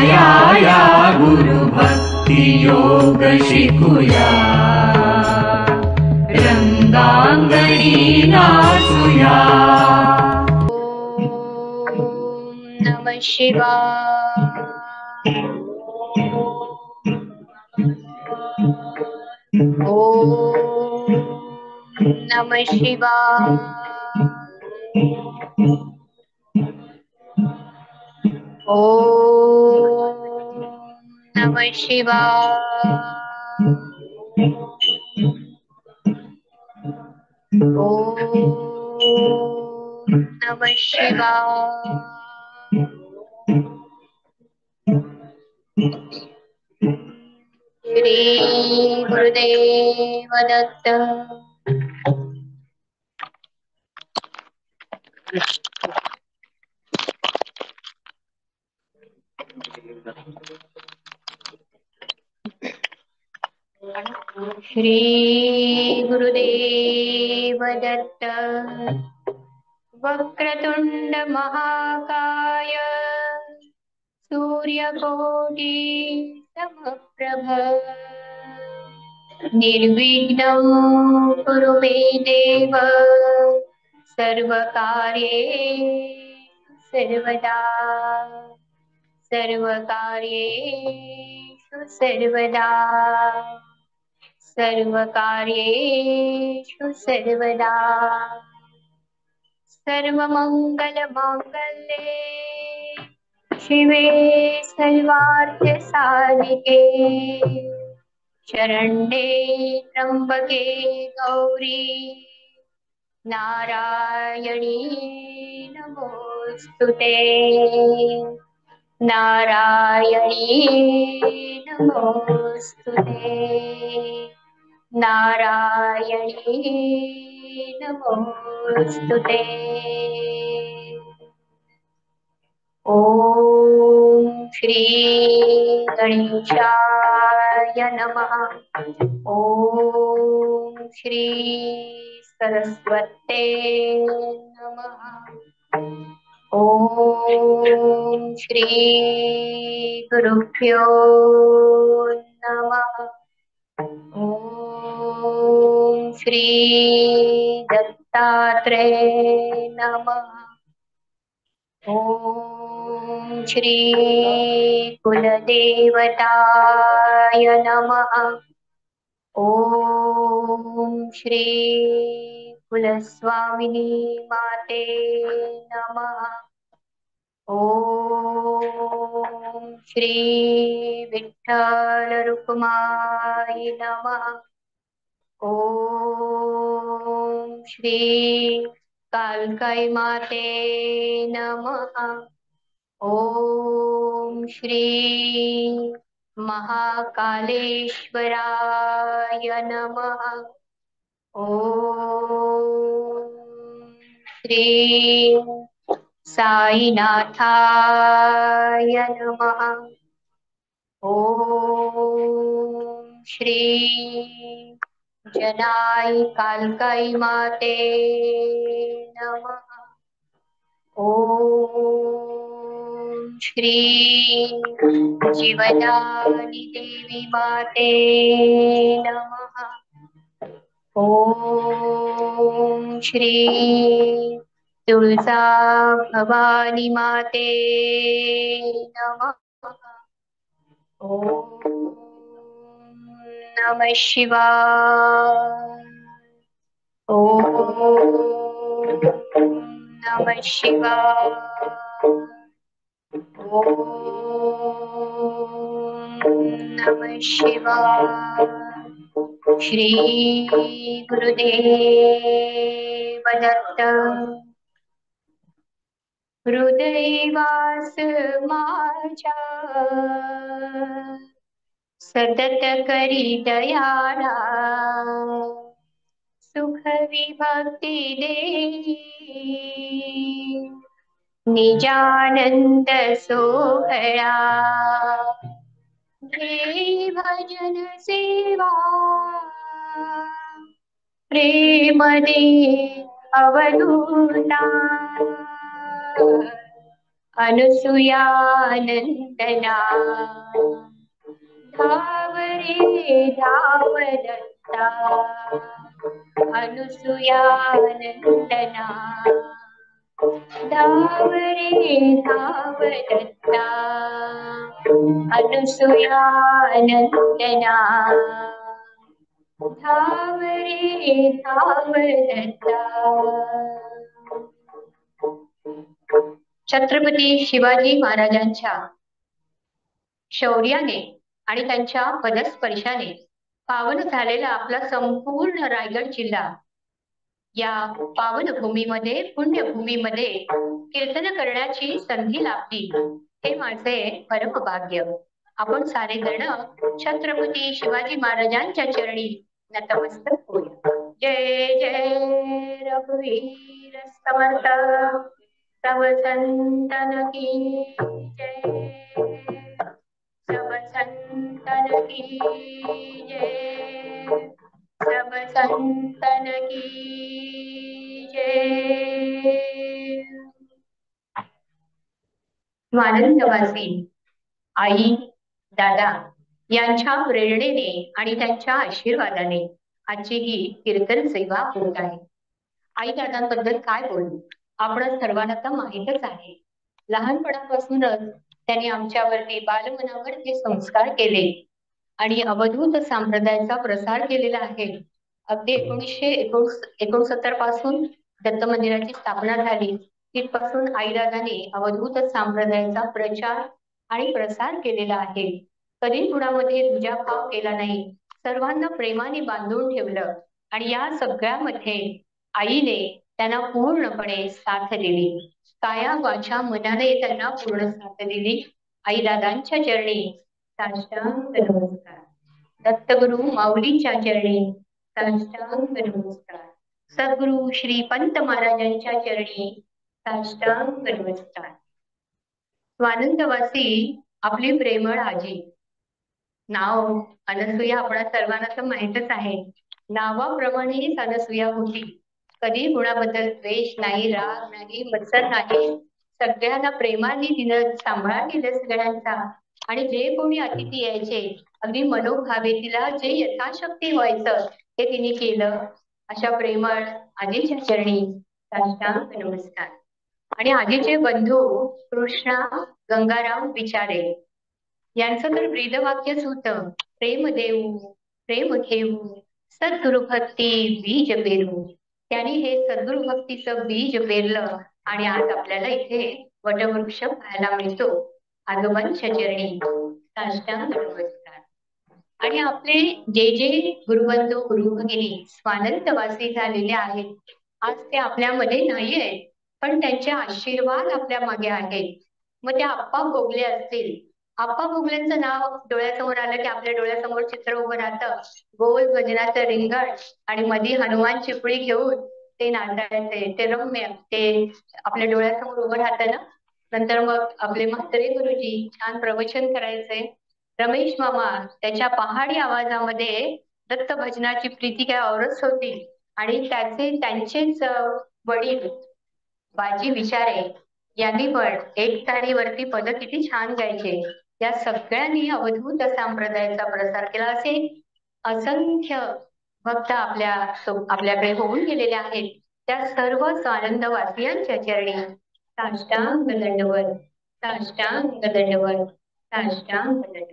या गुरु भक्ति योग शिकुया रंगांगणी नाचूया। ओम नमः शिवाय। ओम नमः शिवाय। ओम नमः शिवाय। ओम नमः शिवाय। श्री गुरुदेव दत्त। श्री गुरुदेव दत्त। वक्रतुंड महाकाय सूर्यकोटि समप्रभ निर्विघ्नं कुरु मे देव सर्वकार्येषु सर्वदा सर्वकार्येषु सर्वदा सर्वकार्येषु सर्वदा सर्वमंगलमांगल्ये शिवे सर्वार्थसाधिके शरण्ये त्र्यंबके गौरी नारायणी नमोस्तुते नारायणी नमोस्तुते नारायणी नमोस्तुते। ओम श्री गणेशाय नमः। ओम श्री सरस्वते नमः। ओम श्री गुरुभ्यो नमः। ओम श्री दत्तात्रेय नमः। ओम श्री कुलदेवताय नमः। ओम श्री कुलस्वामिनी माते नमः। ओम श्री विठ्ठल रुक्माई नमः। ओम श्री कालकाई माते नमः। ओम श्री महाकालेश्वराय नमः। ओम श्री साईनाथाय नमः। ओम श्री जनाई कालकाई माते नमः। ओम श्री जीवदानी देवी माते नमः। ओम श्री तुलसा भवानी माते नमः। ओम नमः शिवाय। ओम नमः शिवाय। ओम नमः शिवाय। श्री गुरुदेव दत्त। हृदयवास माझ्या सतत करी दयाळा सुख विभक्ती देई निजानंद सोहळा घे भजन सेवा प्रेम दे अवधूता अनसुयानंदना धाव रे धाव दत्ता अनसुयानंदना धाव रे धाव दत्ता अनसुयानंदना धाव रे धाव दत्ता. छत्रपती शिवाजी महाराजांच्या शौर्याने आणि त्यांच्या पदस्पर्शाने पावन झालेला आपला संपूर्ण रायगड जिल्हा या पावन भूमीमध्ये पुण्यभूमीमध्ये कीर्तन करण्याची संधी लाभली, हे माझे परम भाग्य. आपण सारे जण छत्रपती शिवाजी महाराजांच्या चरणी नतमस्तक होऊया. जय जय रघुवीर समर्थ सब संतन की जय, सब संतन की जय, सब संतन की जय. स्वानंदवासी आई दादा यांच्या प्रेरणेने आणि त्यांच्या आशीर्वादाने आजची ही कीर्तन सेवा होत आहे. आई दादांबद्दल काय बोलू, आपण सर्वांना तर माहीतच आहे. लहानपणापासूनच त्यांनी आमच्यावरती बालमनावरती संस्कार केले आणि अवधूत संप्रदायाचा प्रसार केलेला आहे. अगदी 1969 पासून दत्त मंदिराची स्थापना झाली, तिथपासून आईदादांनी अवधूत संप्रदायाचा प्रचार आणि प्रसार केलेला आहे. कधी कुणामध्ये दुजाभाव केला नाही, सर्वांना प्रेमाने बांधून ठेवलं आणि या सगळ्यामध्ये आईने त्यांना पूर्णपणे साथ दिली. काया वाचा मनाने त्यांना पूर्ण साथ दिली. आई दादांच्या चरणी साष्टांग नमस्कार. दत्तगुरु माऊलींच्या चरणी साष्टांग नमस्कार. सद्गुरु श्री पंत महाराजांच्या चरणी साष्टांग नमस्कार. स्वानंदवासी आपली प्रेमळ आजी, नाव अनसुया आपणा सर्वांना तर माहीतच आहे. नावाप्रमाणेच अनसुया होती. कधी कुणाबद्दल द्वेष नाही, राग नाही, मत्सर नाही. सगळ्यांना प्रेमाने तिनं सांभाळ केलं सगळ्यांचा. आणि जे कोणी अतिथी यायचे अगदी मनोभावे तिला जे यथाशक्ती व्हायचं ते तिने केलं. अशा प्रेमळ आजीच्या चरणी साष्टांग नमस्कार. आणि आजीचे बंधू कृष्णा गंगाराम विचारे यांचं तर ब्रीदवाक्यच होतं, प्रेम देऊ प्रेम घेऊ सद्गुरु भक्ती बीज पेरू. त्यांनी हे सद्गुरु भक्तीचं बीज पेरलं आणि आज आपल्याला इथे वटवृक्ष पाहायला मिळतो. आजोबांच्या चरणी साष्टांग नमस्कार. आणि आपले जे जे गुरुबंधू गुरुभगिनी स्वानंदवासी झालेले आहेत, आज ते आपल्यामध्ये नाही आहेत, पण त्यांचे आशीर्वाद आपल्या मागे आहेत. मग त्या आप्पा भोगले असतील, आप्पा भोगल्यांचं नाव डोळ्यासमोर आलं की आपल्या डोळ्यासमोर चित्र उभं राहतं. गोल गजनाचं रिंगण आणि मध्ये हनुमान चिपळी घेऊन ते नाचायचे, ते रम्य ते आपल्या डोळ्यासमोर उभं राहतं ना. नंतर मग आपले म्हात्रे गुरुजी छान प्रवचन करायचे. रमेश मामा त्याच्या पहाडी आवाजामध्ये दत्त भजनाची प्रीती काय औरच होती. आणि त्यांचेच वडील बाजी विचारे यांनी पण एक तारीवरती पद किती छान गायचे. या सगळ्यांनी अवधूत संप्रदायाचा प्रसार केला. असे असंख्य भक्त आपल्याकडे होऊन गेलेले आहेत. त्या सर्व स्वानंदवासियांच्या चरणी साष्टांग दंडवत, साष्टांग दंडवत, साष्टांग दंडवत.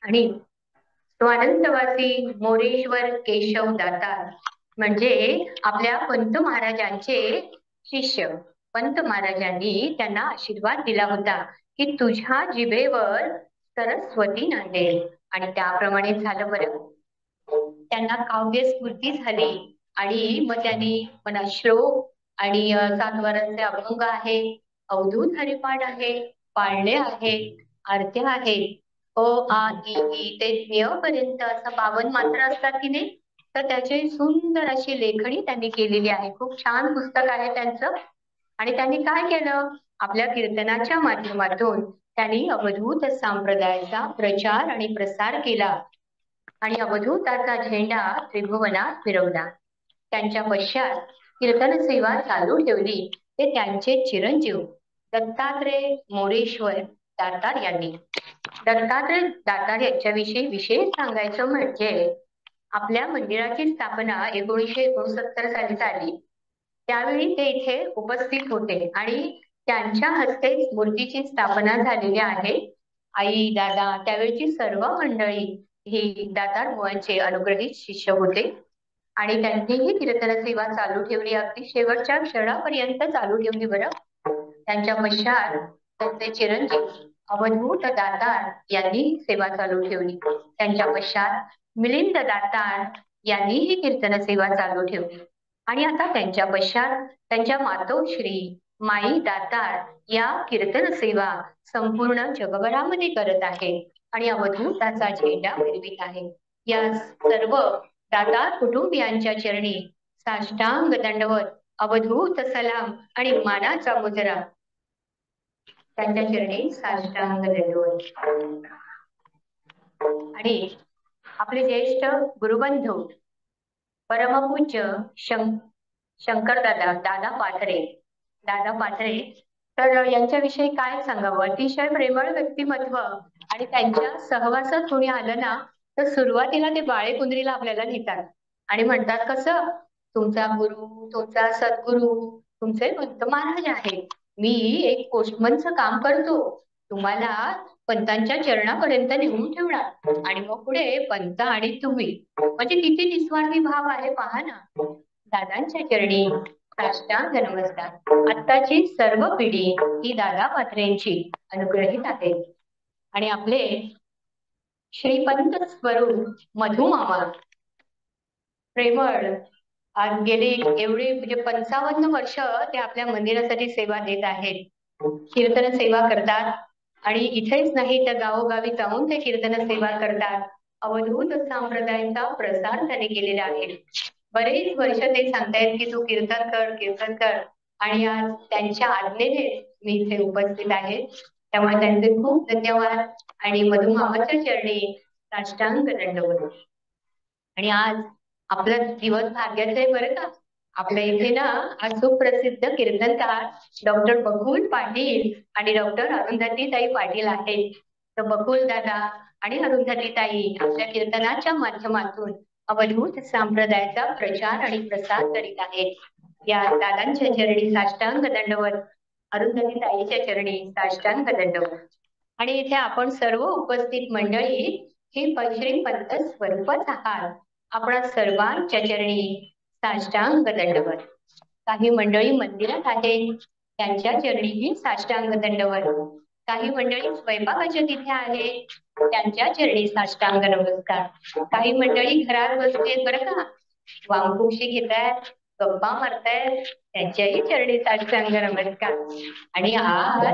आणि स्वानंदवासी मोरेश्वर केशव दातार म्हणजे आपल्या पंत महाराजांचे शिष्य. पंत महाराजांनी त्यांना आशीर्वाद दिला होता की तुझ्या जिभेवर सरस्वती नांदेल, आणि त्याप्रमाणे झालं. बरं, त्यांना काव्य स्फूर्ती झाली आणि मग त्यांनी मला श्लोक आणि 7 वारांचे अभंग आहे, अवधूत हरिपाठ आहे, पाळणे आहेत, आरत्या आहेत. अ आ इ ई ते ज्ञ पर्यंत असं 52 मात्र असतात की नाही, तर त्याची सुंदर अशी लेखणी त्यांनी केलेली आहे. खूप छान पुस्तक आहे त्यांचं. आणि त्यांनी काय केलं, आपल्या कीर्तनाच्या माध्यमातून त्यांनी अवधूत संप्रदायाचा प्रचार आणि प्रसार केला आणि अवधूताचा झेंडा त्रिभुवनात फिरवला. त्यांच्या पश्चात कीर्तन सेवा चालू ठेवली ते त्यांचे चिरंजीव दत्तात्रय मोरेश्वर दातार यांनी. दत्तात्रय दातार यांच्याविषयी विशेष सांगायचं म्हणजे आपल्या मंदिराची स्थापना 1969 साली झाली. त्यावेळी ते इथे उपस्थित होते आणि त्यांच्या हस्ते मूर्तीची स्थापना झालेली आहे. आई दादा त्यावेळची सर्व मंडळी ही दातार बुवांचे अनुग्रहित शिष्य होते आणि त्यांनीही कीर्तन सेवा चालू ठेवली, अगदी शेवटच्या क्षणापर्यंत चालू ठेवली बरं. त्यांच्या पश्चात त्यांचे चिरंजीव अवधूत दातार यांनी सेवा चालू ठेवली. त्यांच्या पश्चात मिलिंद दातार यांनीही कीर्तन सेवा चालू ठेवली आणि आता त्यांच्या पश्चात त्यांच्या मातोश्री माई दातार या कीर्तन सेवा संपूर्ण जगभरामध्ये करत आहे आणि अवधूताचा झेंडा फिरवित आहे. या सर्व दातार कुटुंबियांच्या चरणी साष्टांग दंडवत, अवधूत सलाम आणि मानाचा मुजरा. त्यांच्या चरणी साष्टांग दंडवत. आणि आपले ज्येष्ठ गुरुबंधू परमपूज्य शंकरदादा दादा पाथरे, दादा पाथरे, तर यांच्याविषयी काय सांगावं. अतिशय प्रेमळ व्यक्तिमत्व आणि त्यांच्या सहवासात कोणी आलं ना तर सुरुवातीला ते बाळेकुंद्रीला आपल्याला नेतात आणि म्हणतात कसं, तुमचा गुरु, तुमचा सद्गुरु, तुमचे पंत महाराज आहेत. मी एक पोस्टमनचं काम करतो, तुम्हाला पंतांच्या चरणापर्यंत नेऊन ठेवणार आणि मग पुढे पंत आणि तुम्ही. म्हणजे किती निस्वार्थी भाव आहे पहा ना. दादांच्या चरणी साष्टांग नमस्कार. आत्ताची सर्व पिढी ही दादा पाथरेंची अनुग्रहित आहे आणि आपले श्रीपंत स्वरूप मधुमामा प्रेमळ आज गेली एवढी म्हणजे 55 वर्ष ते आपल्या मंदिरासाठी सेवा देत आहेत. कीर्तन सेवा करतात आणि इथेच नाही तर गावोगावी जाऊन ते कीर्तन सेवा करतात. अवधूत संप्रदायाचा प्रसार त्याने केलेला आहे. बरेच वर्ष ते सांगतायत की तू कीर्तन कर, कीर्तन कर, आणि आज त्यांच्या आज्ञेने मी इथे उपस्थित आहे. त्यामुळे त्यांचे खूप धन्यवाद आणि मधुमामाच्या चरणी साष्टांग दंडवत. आणि आज आपला दिवस भाग्याचा आहे बरं का. आपल्या इथे ना आज सुप्रसिद्ध कीर्तनकार डॉक्टर बकुल पाटील आणि डॉक्टर अरुंधतीताई पाटील आहेत. तर बकुल दादा आणि अरुंधतीताई आपल्या कीर्तनाच्या माध्यमातून अवधूत संप्रदायाचा प्रचार आणि प्रसार करीत आहेत. या दादांच्या चरणी साष्टांग दंडवत, अरुंधतीताईच्या चरणी साष्टांग दंडवत. आणि इथे आपण सर्व उपस्थित मंडळी हे श्रीपंत स्वरूपच आहात. आपण सर्वांच्या चरणी साष्टांग दंडवत. काही मंडळी मंदिरात आहेत, त्यांच्या चरणीही साष्टांग दंडवत. काही मंडळी स्वयंपाकाच्या तिथे आहेत, त्यांच्या चरणी साष्टांग नमस्कार. काही मंडळी घरात बसलेत बरं का, वामकुक्षी घेतायत, गप्पा मारतायत, त्यांच्याही चरणी साष्टांग नमस्कार. आणि आज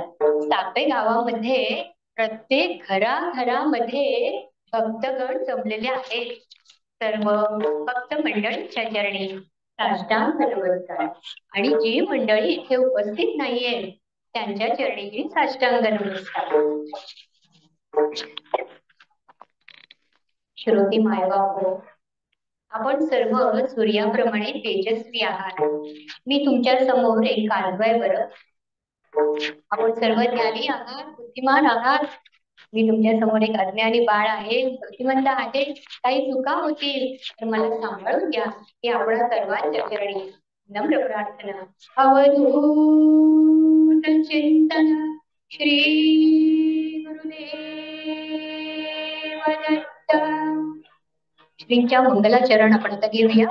सापे गावामध्ये प्रत्येक घराघरामध्ये भक्तगण जमलेले आहेत. सर्व भक्त मंडळींच्या चरणी साष्टांग नमस्कार. आणि जी मंडळी इथे उपस्थित नाहीये त्यांच्या चरणीही साष्टांग नमस्कार. श्रोती मायबाप, आपण सर्व सूर्याप्रमाणे तेजस्वी आहात. मी तुमच्या समोर एक काजू आहे बरं. आपण सर्व ज्ञानी आहात, बुद्धिमान आहात. मी तुमच्या समोर एक अज्ञानी बाळ आहे, बुद्धिमंत आहे. काही चुका होतील तर मला सांभाळून घ्या. ही आपल्या सर्वांच्या चरणी नम्र प्रार्थना. अवधूत चिंतन श्री गुरुदेव दत्त. श्रींच्या मंगलाचरण आपण आता घेऊया.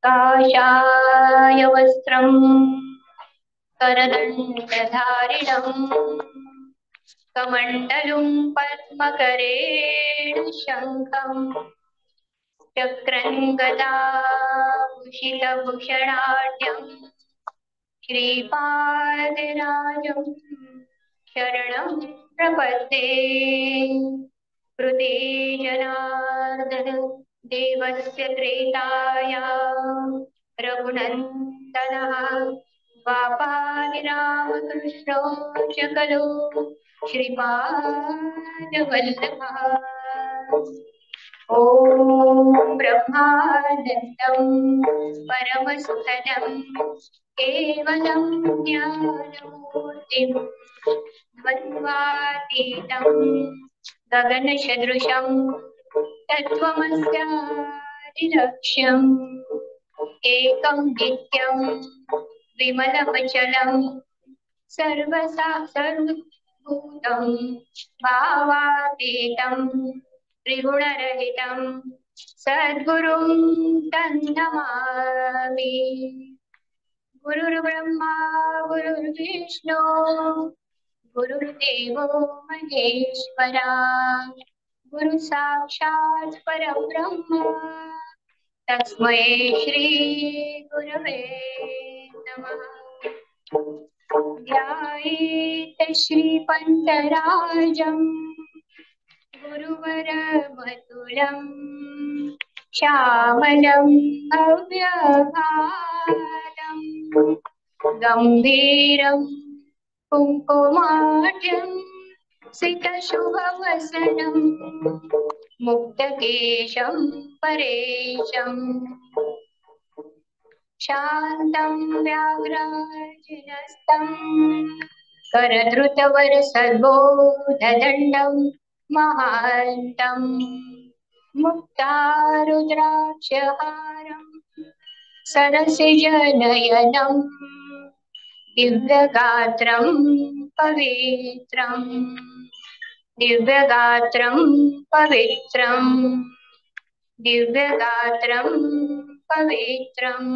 काषाय वस्त्रं करदण्डधारिणं कमण्डलुं पद्मकरेण शङ्खं चक्रं गदाभूषितभूषणाढ्यं श्रीपादराजं शरणं प्रपद्ये. कृते जनार्दन देवस्य त्रेतायां रघुनन्दनः बापानि रामकृष्ण शकलो श्रीपाद वल्लभा ॐ ब्रह्मानन्दं परमसुखदं केवलं ज्ञानमूर्तिं द्वन्द्वातीतं गगनसदृशं तत्त्वमस्यादिलक्ष्यम् एकं नित्यं विमलमचलं सर्वभूतं भावातीतं त्रिगुणरहितं सद्गुरुं तन्नमामि गुरुर्ब्रह्मा गुरुर्विष्णु गुरुर्देवो महेश्वरा गुरु साक्षात् परब्रह्म तस्मै श्री गुरवे नमः ध्यायेत् श्रीपन्तराजम् गुरुवरमतुलम् श्यामलम् अव्यभालम् गम्भीरम् कुङ्कुमाढ्यम् सितशुभवसनम् मुक्तकेशं परेशम् शान्तं व्याघ्राजिनस्तं करधृतवरसर्वोददण्डं महान्तं मुक्तारुद्राक्षहारं सरसिजनयनं दिव्यगात्रं पवित्रम् दिव्यगात्रं पवित्रम् दिव्यगात्रं पवित्रम्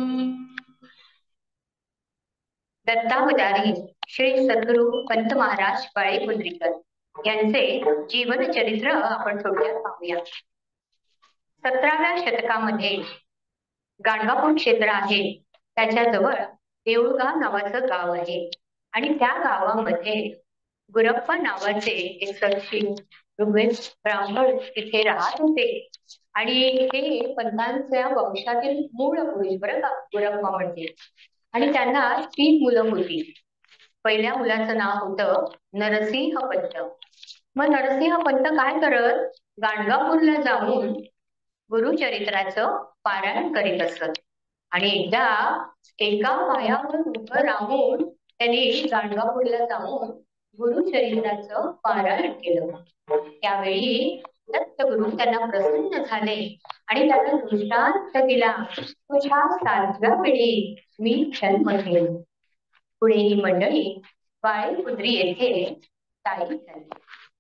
दत्तावतारी श्री सद्गुरु पंत महाराज बाळे पुंडरीकर यांचे जीवन चरित्र आपण थोडक्यात पाहूया. 17व्या शतकामध्ये गाणगापूर क्षेत्र आहे, त्याच्याजवळ देऊळगाव नावाचं गाव आहे आणि त्या गावामध्ये गुरप्पा नावाचे एक सत्शी ऋग्वेद ब्राह्मण तिथे राहत होते आणि हे पंतांच्या वंशातील मूळ पुरुष बरं का गुरप्पा म्हणजे. आणि त्यांना 3 मुलं होती. पहिल्या मुलाचं नाव होतं नरसिंह पंत. मग नरसिंह पंत काय करत, गाणगापूरला जाऊन गुरुचरित्राचं पारायण करीत असत. आणि एकदा एका पायावर उभं राहून त्यांनी गाणगापूरला जाऊन गुरुचरित्राचं पारायण केलं. त्यावेळी दत्तगुरु त्यांना प्रसन्न झाले आणि त्यांना दृष्टांत दिला, तुझ्या 7व्या पिढी मी जन्म घेईन. पुढे ही मंडळी बाळेपुंद्री येथे स्थायिक झाली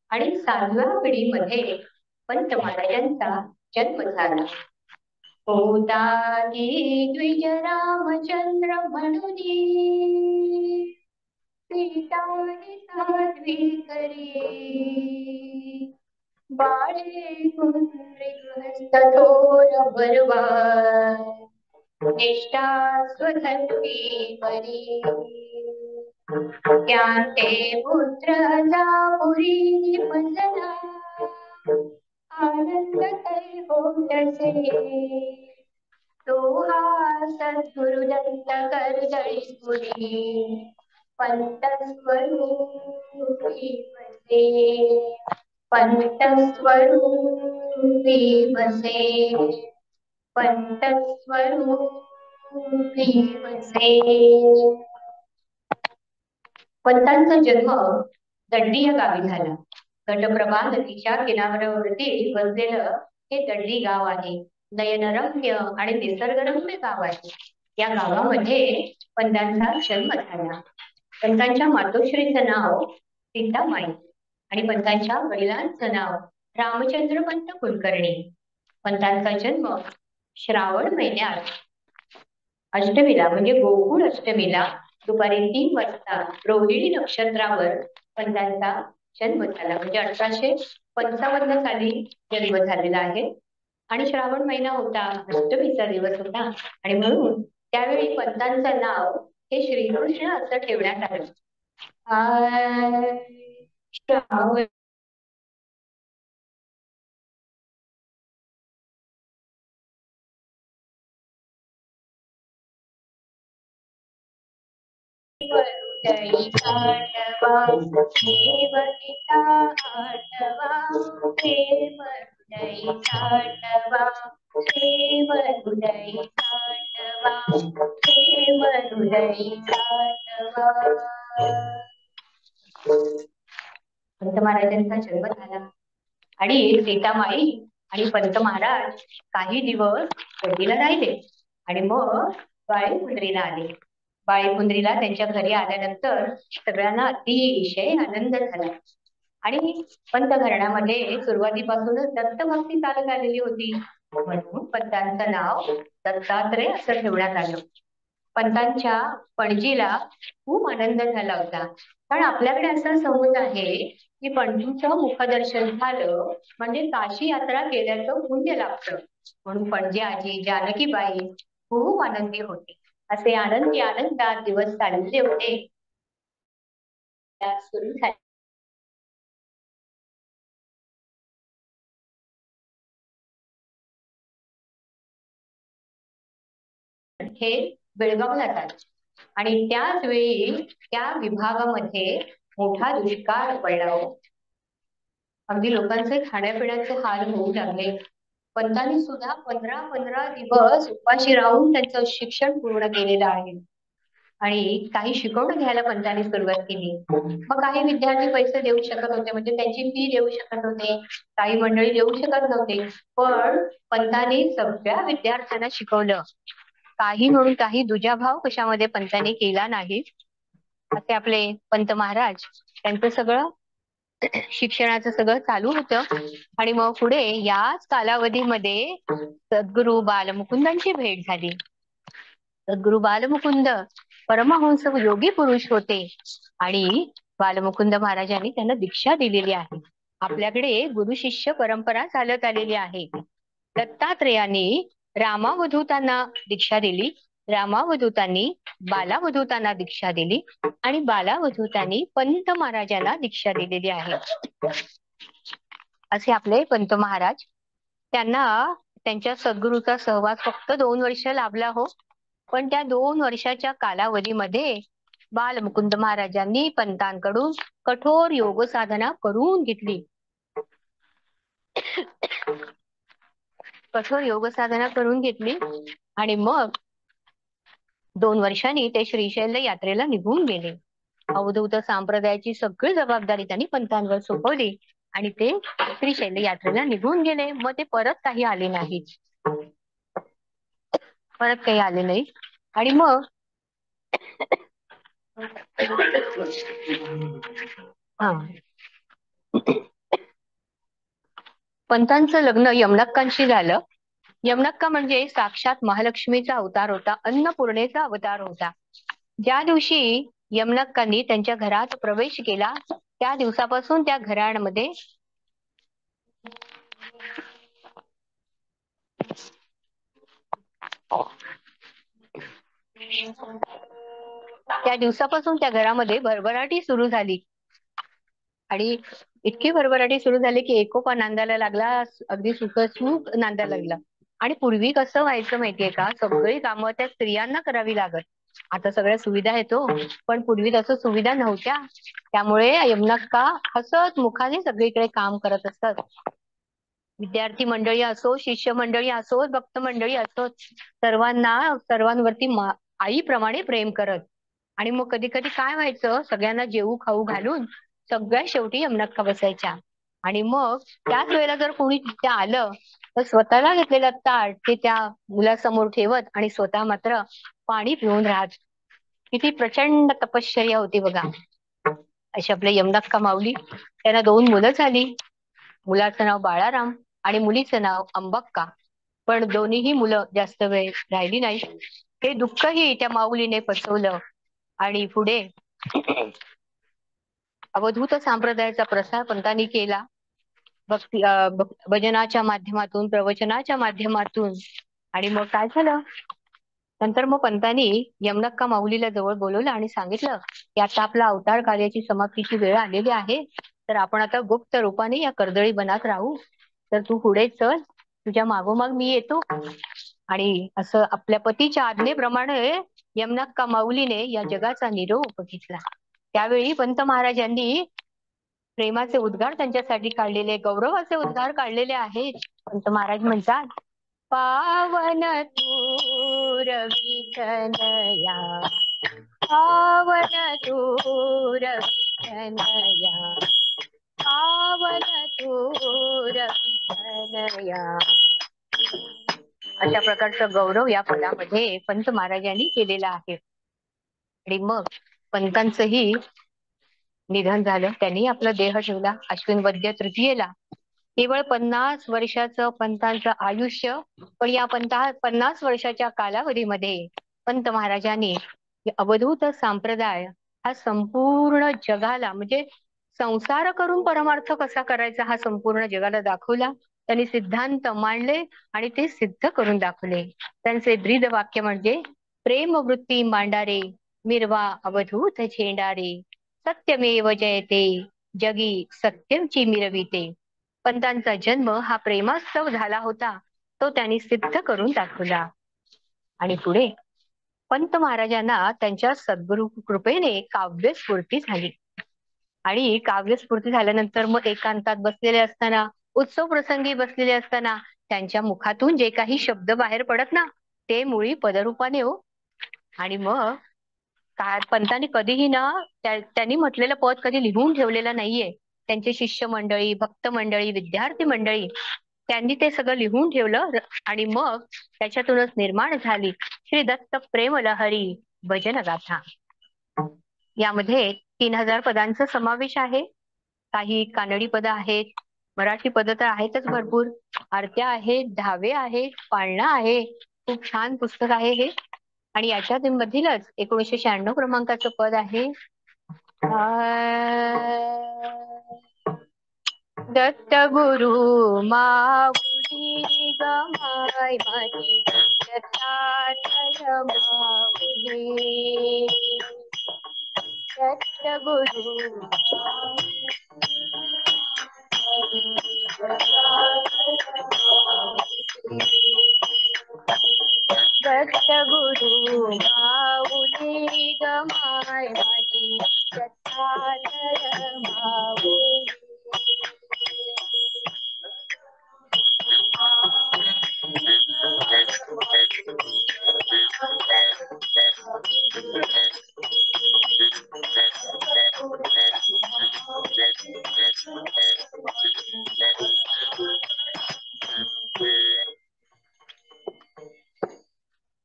आणि 7व्या पिढीमध्ये पंत महाराजांचा जन्म झाला. होता की द्विज रामचंद्र म्हणून सीता साध्वी करी बाळेपुंद्री गृहस्थ थोर बरवार निष्ठा स्वधर्मी परी त्यांचे पुत्र जापुरी निपजला आनंद कै होतसे तो हा सद्गुरु दत्त कर्दळीपुरी पंत स्वरूपी बसे पंत स्वरूपी बसे पंत स्वरूपी बसे. पंतांचा जन्म दंडी या गावी झाला. घटप्रभा नदीच्या किनाऱ्यावरती वसलेलं हे दंडी गाव आहे. नयनरम्य आणि निसर्गरम्य गाव आहे. या गावामध्ये पंतांचा जन्म झाला. पंतांच्या मातोश्रीचं नाव सीतामाई आणि पंतांच्या वडिलांचं नाव रामचंद्र पंत कुलकर्णी. पंतांचा जन्म श्रावण महिन्यात अष्टमीला म्हणजे गोकुळ अष्टमीला दुपारी 3 वाजता रोहिणी नक्षत्रावर पंतांचा जन्म झाला. म्हणजे 1855 साली जन्म झालेला आहे आणि श्रावण महिना होता, अष्टमीचा दिवस होता आणि म्हणून त्यावेळी पंतांचं नाव हे श्रीकृष्ण असं ठेवण्यात आलं. वरुडई तांडवा देवगीता आठवा हे वरुडई तांडवा हे वरुडई तांडवा हे वरुडई तांडवा. पंत महाराजांचा जन्म झाला आणि सीतामाई आणि पंत महाराज काही दिवस कधीला राहिले आणि मग बाळीकुंद्रीला आले. बाळीकुंद्रीला त्यांच्या घरी आल्यानंतर सगळ्यांना अतिशय आनंद झाला आणि पंत घराण्यामध्ये सुरुवातीपासूनच दत्तभक्ती चालत आलेली होती, म्हणून पंतांचं नाव दत्तात्रय असं ठेवण्यात आलं. पंतांच्या पणजीला खूप आनंद झाला होता, कारण आपल्याकडे असा समज आहे की पणजीचं मुखदर्शन झालं म्हणजे काशी यात्रा केल्याचं पुण्य लाभतं, म्हणून पणजी आजी जानकीबाई खूप आनंदी होती. असे आनंदी आनंदात दिवस चालले होते. सुरू झाले हे बेळगावला जातात आणि त्याच वेळी त्या विभागामध्ये मोठा दुष्काळ पडला हो. अगदी लोकांचे खाण्यापिण्याचे हाल होऊ लागले. पंतांनी सुद्धा 15-15 दिवस उपाशी राहून त्यांचं शिक्षण पूर्ण केलेलं आहे आणि काही शिकवणं घ्यायला पंतांनी सुरुवात केली. मग काही विद्यार्थी पैसे देऊ शकत होते, म्हणजे त्यांची फी देऊ शकत होते, काही मंडळी देऊ शकत नव्हते, पण पंतांनी सगळ्या विद्यार्थ्यांना शिकवलं. काही म्हणून काही दुजाभाव कशामध्ये पंतांनी केला नाही. असे आपले पंत महाराज त्यांचं सगळं शिक्षणाचं सगळं चालू होतं आणि मग पुढे याच कालावधीमध्ये सद्गुरु बालमुकुंदांची भेट झाली. सद्गुरु बालमुकुंद परमहंस योगी पुरुष होते आणि बालमुकुंद महाराजांनी त्यांना दीक्षा दिलेली आहे. आपल्याकडे गुरु शिष्य परंपरा चालत आलेली आहे. दत्तात्रेयांनी रामावधूतांना दीक्षा दिली, रामावधूतांनी बालावधूतांना दीक्षा दिली आणि बालावधूतांनी पंत महाराजांना दीक्षा दिलेली आहे. असे आपले पंत महाराज. त्यांना त्यांच्या सद्गुरूचा सहवास फक्त 2 वर्ष लाभला हो, पण त्या 2 वर्षाच्या कालावधीमध्ये बालमुकुंद महाराजांनी पंतांकडून कठोर योग साधना करून घेतली. कठोर योग साधना करून घेतली आणि मग 2 वर्षांनी ते श्रीशैल यात्रेला निघून गेले. अवधूत संप्रदायाची सगळी जबाबदारी त्यांनी पंतांवर सोपवली आणि ते श्रीशैल यात्रेला निघून गेले. मग ते परत काही आले नाहीत, परत काही आले नाही. आणि मग पंतांचं लग्न यमनक्कांशी झालं. यमनक्का म्हणजे साक्षात महालक्ष्मीचा अवतार होता, अन्नपूर्णेचा अवतार होता. ज्या दिवशी यमनक्कांनी त्यांच्या घरात प्रवेश केला त्या दिवसापासून त्या घरामध्ये त्या घरामध्ये भरभराटी सुरू झाली आणि इतकी भरभराटी सुरू झाली की एकोपा नांदायला लागला, अगदी सुख नांदायला लागला. आणि पूर्वी कसं व्हायचं माहितीये का, सगळी कामं त्या स्त्रियांना करावी लागत. आता सगळ्या सुविधा येतो, पण पूर्वी तसं सुविधा नव्हत्या. त्यामुळे यमनक्का हसत मुखाने सगळीकडे काम करत असतात. विद्यार्थी मंडळी असो, शिष्य मंडळी असो, भक्त मंडळी असो, सर्वांवरती आईप्रमाणे प्रेम करत. आणि मग कधी कधी काय व्हायचं, सगळ्यांना जेवू खाऊ घालून सगळ्या शेवटी यमनक्का बसायच्या. आणि मग त्याच वेळेला जर कोणी तिथे आलं तर स्वतःला घेतलेला ताट ते त्या मुलासमोर ठेवत आणि स्वतः मात्र पाणी पिऊन राहत. किती प्रचंड तपश्चर्या होती बघा. अशी आपल्या यमनक्का माऊली. त्यांना 2 मुलं झाली. मुलाचं नाव बाळाराम आणि मुलीचं नाव अंबक्का. पण दोन्हीही मुलं जास्त वेळ राहिली नाही. हे दुःखही त्या माऊलीने पचवलं आणि पुढे अवधूत संप्रदायाचा प्रसार पंतांनी केला. भजनाच्या माध्यमातून, प्रवचनाच्या माध्यमातून. आणि मग काय झालं, नंतर मग पंतांनी यमनक्का माऊलीला जवळ बोलवलं आणि सांगितलं की आता आपला अवतार कार्याची समाप्तीची वेळ आलेली आहे, तर आपण आता गुप्त रूपाने या कर्दळी बनात राहू, तर तू पुढे चल, तुझ्या मागोमाग मी येतो. आणि असं आपल्या पतीच्या आज्ञेप्रमाणे यमनाक्का माऊलीने या जगाचा निरोप घेतला. त्यावेळी पंत महाराजांनी प्रेमाचे उद्गार त्यांच्यासाठी काढलेले, गौरवाचे उद्गार काढलेले आहेत. पंत महाराज म्हणतात, पावन तूर विठलया, पावन तूर विठलया, पावन तूर विठलया. अशा प्रकारचा गौरव या पदामध्ये पंत महाराजांनी केलेला आहे. आणि मग पंतांचंही निधन झालं. त्यांनी आपला देह ठेवला अश्विन वद्य तृतीयेला. केवळ 50 वर्षाचं पंतांचं आयुष्य, पण या 50 वर्षाच्या कालावधीमध्ये पंत महाराजांनी अवधूत संप्रदाय हा संपूर्ण जगाला, म्हणजे संसार करून परमार्थ कसा करायचा हा संपूर्ण जगाला दाखवला. त्यांनी सिद्धांत मांडले आणि ते सिद्ध करून दाखवले. त्यांचे ब्रीद वाक्य म्हणजे, प्रेम वृत्ती मांडारे, मिरवा अवधूत झेंडारे, सत्यमेव जयते, जगी सत्यमची मिरविते. पंतांचा जन्म हा प्रेमास्तव झाला होता, तो त्यांनी सिद्ध करून दाखवला. आणि पुढे पंत महाराजांना त्यांच्या सद्गुरु कृपेने काव्यस्फूर्ती झाली. आणि काव्यस्फूर्ती झाल्यानंतर मग एकांतात बसलेले असताना, उत्सव प्रसंगी बसलेले असताना त्यांच्या मुखातून जे काही शब्द बाहेर पडत ना, ते मुळी पदरूपाने हो. आणि मग पंतांनी कधीही ना त्यांनी म्हटलेलं पद कधी लिहून ठेवलेलं नाहीये. त्यांचे शिष्य मंडळी, भक्त मंडळी, विद्यार्थी मंडळी त्यांनी ते सगळं लिहून ठेवलं. आणि मग त्याच्यातूनच निर्माण झाली श्री दत्त प्रेम लहरी भजन गाथा. यामध्ये 3000 पदांचा समावेश आहे. काही कानडी पद आहेत, मराठी पद तर आहेतच भरपूर, आरत्या आहेत, धावे आहेत, पाळणा आहे. खूप छान पुस्तक आहे हे. आणि याच्यात मधीलच 1996 क्रमांकाचं पद आहे, दत्त गुरु माऊली गमाय माझी दत्तात्रय माऊली, दत्त गुरु दत्त गुरु माऊली गमाय माझी दत्तात्रय माऊली.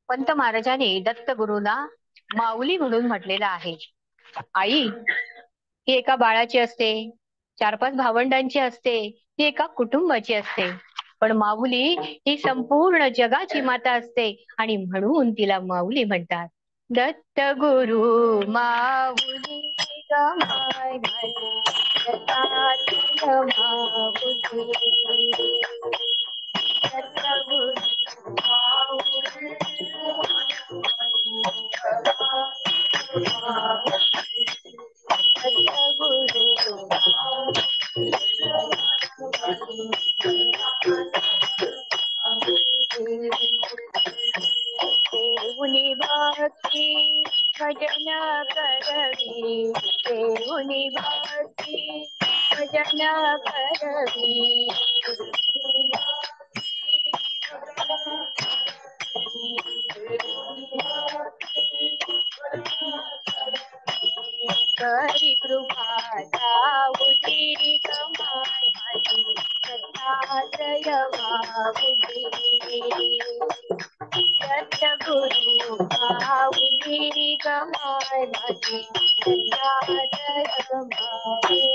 पंत महाराजांनी दत्त गुरुला माऊली म्हणून म्हटलेलं आहे. आई ही एका बाळाची असते, 4-5 भावंडांची असते, ती एका कुटुंबाची असते. पण माऊली ही संपूर्ण जगाची माता असते आणि म्हणून तिला माऊली म्हणतात. दत्त गुरु माऊली गमाय माझी दत्तात्रय माऊली, दत्त गुरु माऊली देऊनी भक्ती भजन करवी, देऊनी भक्ती भजन करवी, करी कृपा सावली गमाय माझी दत्तात्रय माऊली, दत्त गुरु माऊली गमाय माझी दत्तात्रय माऊली.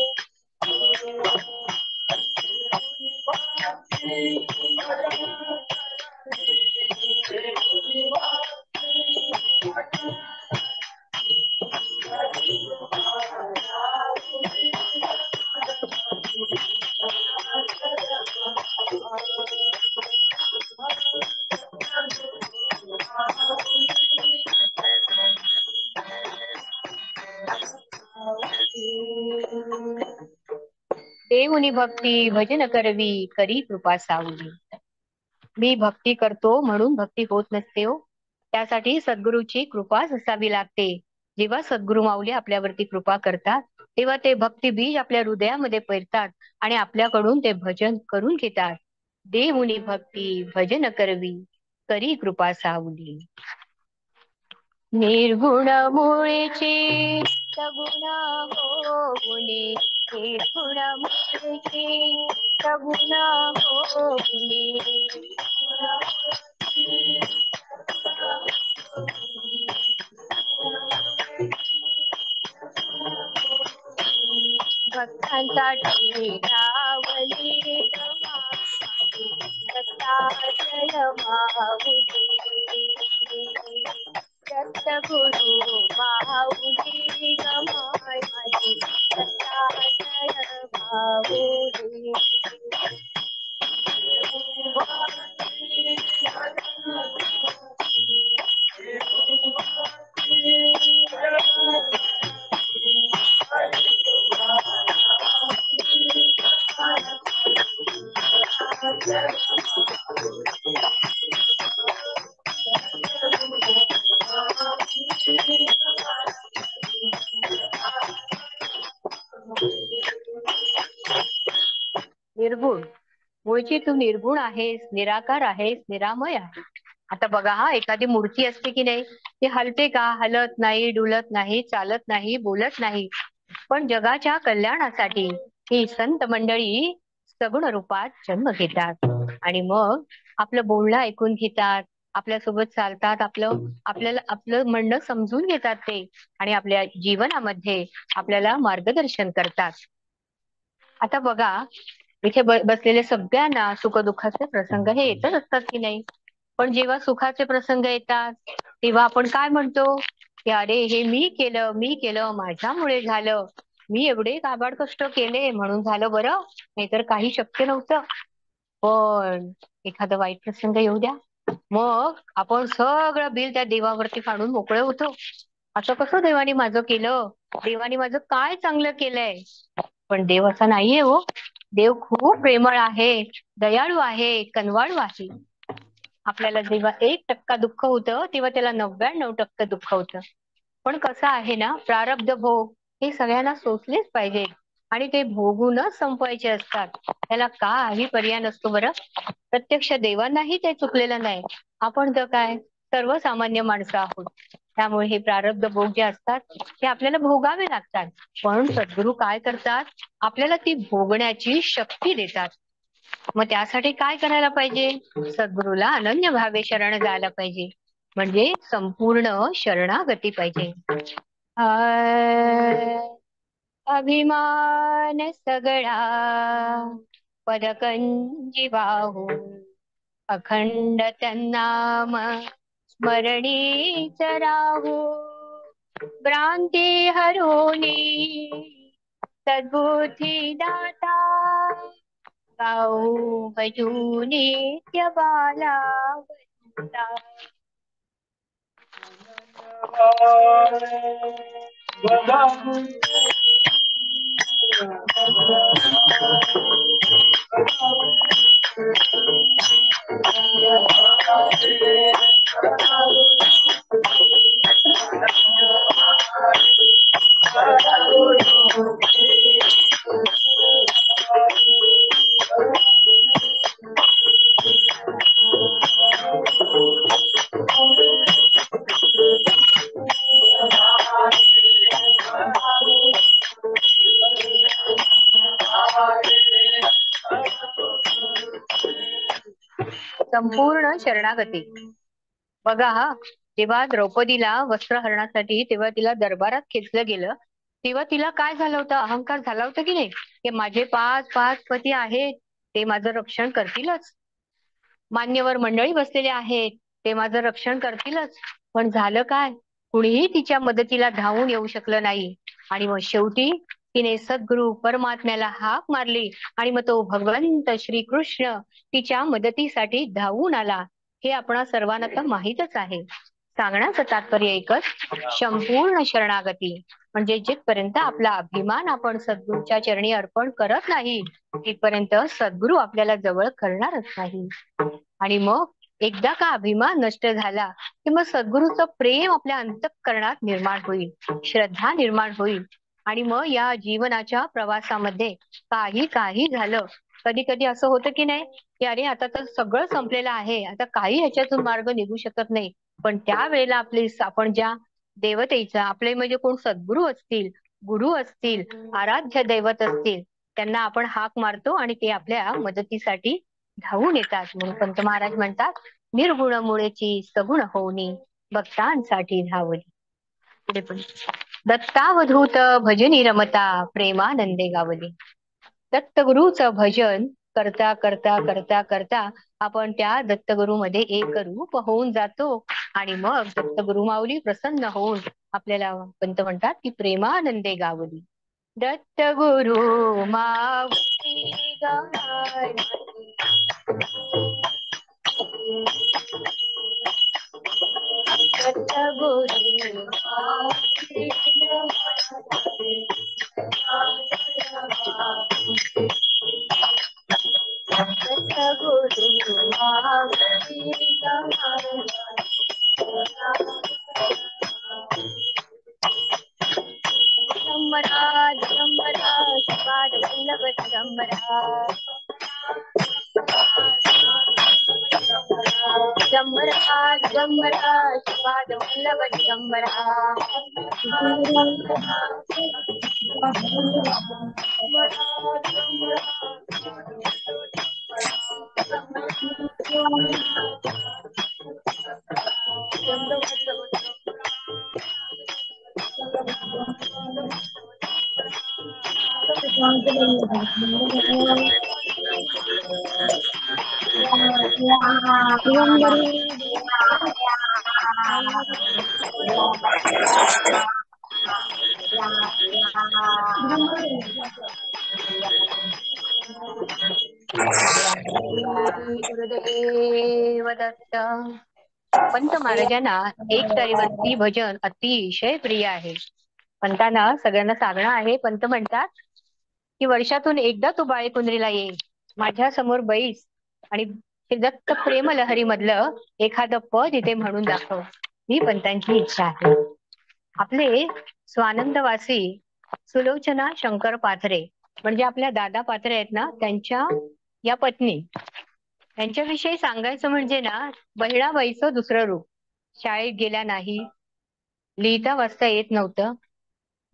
देऊनी भक्ती भजन करवी, करी कृपा सावली. मी भक्ती करतो म्हणून भक्ती होत नसते हो. त्यासाठी सद्गुरूची कृपाच असावी लागते. जेव्हा सद्गुरु माऊली आपल्यावरती कृपा करतात तेव्हा ते भक्ती बीज आपल्या हृदयामध्ये पेरतात आणि आपल्याकडून ते भजन करून घेतात. देऊनी भक्ती भजन करवी, करी कृपा सावली. निर्गुण मूळचे सगुण होऊने, निर्गुण मूळचे सगुण होऊने. भक्तांसाठी रावली दत्तात्रय माऊली, दत्तगुरु माऊली गमाय माझी, दत्तात्रय माऊली. निर्गुण मूळची तू निर्गुण आहेस, निराकार आहेस, निरामय आहेस. आता बघा हा, एखादी मूर्ती असते की नाही, ती हलते का? हलत नाही, डुलत नाही, चालत नाही, बोलत नाही. पण जगाच्या कल्याणासाठी ही संत मंडळी सगुण रूपात जन्म घेतात आणि मग आपलं बोलणं ऐकून घेतात, आपल्यासोबत चालतात, आपल्याला आपलं म्हणणं समजून घेतात ते आणि आपल्या जीवनामध्ये आपल्याला मार्गदर्शन करतात. आता बघा, इथे बसलेले सगळ्यांना सुखदुःखाचे प्रसंग हे येतच असतात की नाही. पण जेव्हा सुखाचे प्रसंग येतात तेव्हा आपण काय म्हणतो की अरे हे मी केलं माझ्यामुळे झालं, मी एवढे काबाड कष्ट केले म्हणून झालं बरं, नाहीतर काही शक्य नव्हतं. पण एखादा वाईट प्रसंग येऊ द्या, मग आपण सगळं बिल त्या देवावरती काढून मोकळे होतो. असं कसं देवाने माझं केलं, देवाने माझं काय चांगलं केलंय. पण देव असा नाहीये हो. देव खूप प्रेमळ आहे, दयाळू आहे, कनवाळू आहे. आपल्याला जेव्हा 1% दुःख होतं तेव्हा त्याला 99% दुःख होतं. पण कसं आहे ना, प्रारब्ध भोग हे सगळ्यांना सोसलेच पाहिजे आणि ते भोगूनच संपवायचे असतात. त्याला काही पर्याय नसतो बरं. प्रत्यक्ष देवांनाही ते चुकलेलं नाही. आपण तर काय सर्वसामान्य माणसं आहोत. त्यामुळे हे प्रारब्ध भोग जे असतात ते आपल्याला भोगावे लागतात. पण सद्गुरू काय करतात, आपल्याला ती भोगण्याची शक्ती देतात. मग त्यासाठी काय करायला पाहिजे? सद्गुरूला अनन्य भावे शरण जायला पाहिजे, म्हणजे संपूर्ण शरणागती पाहिजे. अभिमान सगळा पदकंजी वाहू, अखंड तन्नाम स्मरणीच राहू. भ्रांती हरोनी सद्बुद्धी दाता, गाऊ भजू नित्य बाला वृंदा. संपूर्ण शरणागती. बघा हा, जेव्हा द्रौपदीला वस्त्रहरणासाठी तेव्हा तिला दरबारात खेचलं गेलं, तेव्हा तिला काय झालं होतं? अहंकार झाला होता की नाही, की माझे 5 पती आहेत, ते माझं रक्षण करतीलच. मान्यवर मंडळी बसलेले आहेत, ते माझं रक्षण करतीलच. पण झालं काय? कुणीही तिच्या मदतीला धावून येऊ शकलं नाही. आणि मग शेवटी तिने सद्गुरु परमात्म्याला हाक मारली आणि मग तो भगवंत श्रीकृष्ण तिच्या मदतीसाठी धावून आला. हे आपणा सर्वांना तर माहीतच आहे. सांगण्याचं तात्पर्य एकच, संपूर्ण शरणागती म्हणजे जिथपर्यंत आपला अभिमान आपण सद्गुरूच्या चरणी अर्पण करत नाही तिथपर्यंत सद्गुरू आपल्याला जवळ करणारच नाही. आणि मग एकदा का अभिमान नष्ट झाला की मग सद्गुरूचं प्रेम आपल्या अंतःकरणात निर्माण होईल, श्रद्धा निर्माण होईल. आणि मग या जीवनाच्या प्रवासामध्ये काही काही झालं, कधी कधी असं होतं की नाही की अरे आता तर सगळं संपलेलं आहे, आता काही ह्याच्यातून मार्ग निघू शकत नाही. पण त्या वेळेला आपण ज्या देवतेचा, आपले म्हणजे कोण सद्गुरू असतील, गुरु असतील, आराध्य दैवत असतील, त्यांना आपण हाक मारतो आणि ते आपल्या मदतीसाठी धावून येतात. म्हणून पंत महाराज म्हणतात, निर्गुण मुळेची सगुण होनी, भक्तांसाठी धावली. पुढे पण, दत्तावधूत भजनी रमता, प्रेमानंदे गावली. दत्तगुरूचं भजन करता करता करता करता आपण त्या दत्तगुरूमध्ये एक रूप होऊन जातो. आणि मग दत्तगुरु माऊली प्रसन्न होऊन आपल्याला पंत म्हणतात की प्रेमानंदे गावली. दत्तगुरु माऊली गावली. दत्तगुरु माऊली गावली. दत्तगुरु माऊली गावली. दिगंबरा दिगंबरा पाद वल्लभ दिगंबरा. दिगंबरा दिगंबरा पाद वल्लभ दिगंबरा. गुरुदेव दत्त. पंत महाराजांना एक तारीवरती भजन अतिशय प्रिय आहे. पंतांना सगळ्यांना सांगणं आहे. पंत म्हणतात की वर्षातून एकदा तू बाळेकुंद्रीला ये, माझ्या समोर बैस आणि दत्त प्रेम लहरी मधलं एखादं पद इथे म्हणून दाखव, ही पंतांची इच्छा आहे. आपले स्वानंदवासी सुलोचना शंकर पाथरे, म्हणजे आपल्या दादा पाथरे आहेत ना, त्यांच्या या पत्नी, त्यांच्याविषयी सांगायचं म्हणजे ना, बहिणाबाईचं दुसरं रूप. शाळेत गेल्या नाही, लिहिता वाचता येत नव्हतं,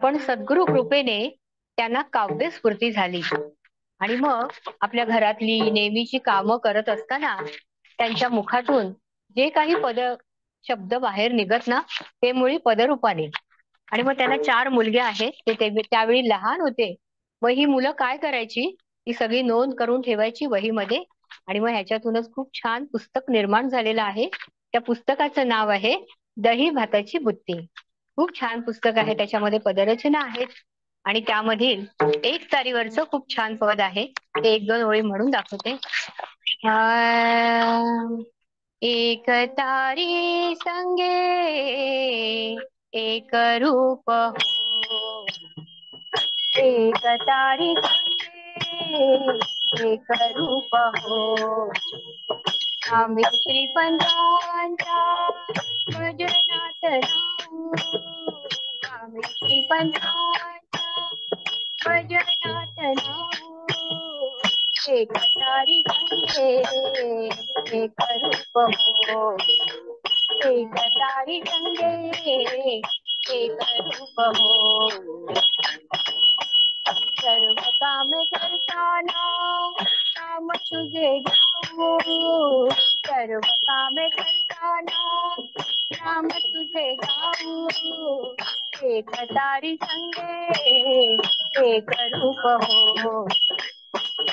पण सद्गुरु कृपेने त्यांना काव्यस्फूर्ती झाली. आणि मग आपल्या घरातली नेहमीची कामं करत असताना त्यांच्या मुखातून जे काही शब्द बाहेर निघत ना, ते मुळी पदरूपाने. आणि मग त्यांना 4 मुलगे आहेत. ते त्यावेळी लहान होते. मग ही मुलं काय करायची, ती सगळी नोंद करून ठेवायची वहीमध्ये. आणि मग ह्याच्यातूनच खूप छान पुस्तक निर्माण झालेलं आहे. त्या पुस्तकाचं नाव आहे दही भाताची बुत्ती. खूप छान पुस्तक आहे. त्याच्यामध्ये पदरचना आहेत आणि त्यामधील एक तारीवरचं खूप छान पद आहे. ते 1-2 ओळी म्हणून दाखवते. एक तारी संगे एक रूप हो, एक तारी संगे एक रूप हो. आम्ही श्रीपंतांच्या भजनात राहू, आम्ही श्रीपंतांच्या भजनात राहू. एक तारी संगे एक रूप हो, एक तारी संगे एक रूप हो. सर्व काम करताना काम तुझे गाऊ, सर्व काम करताना काम तुझे गाऊ. एक तारी संगे एक रूप हो,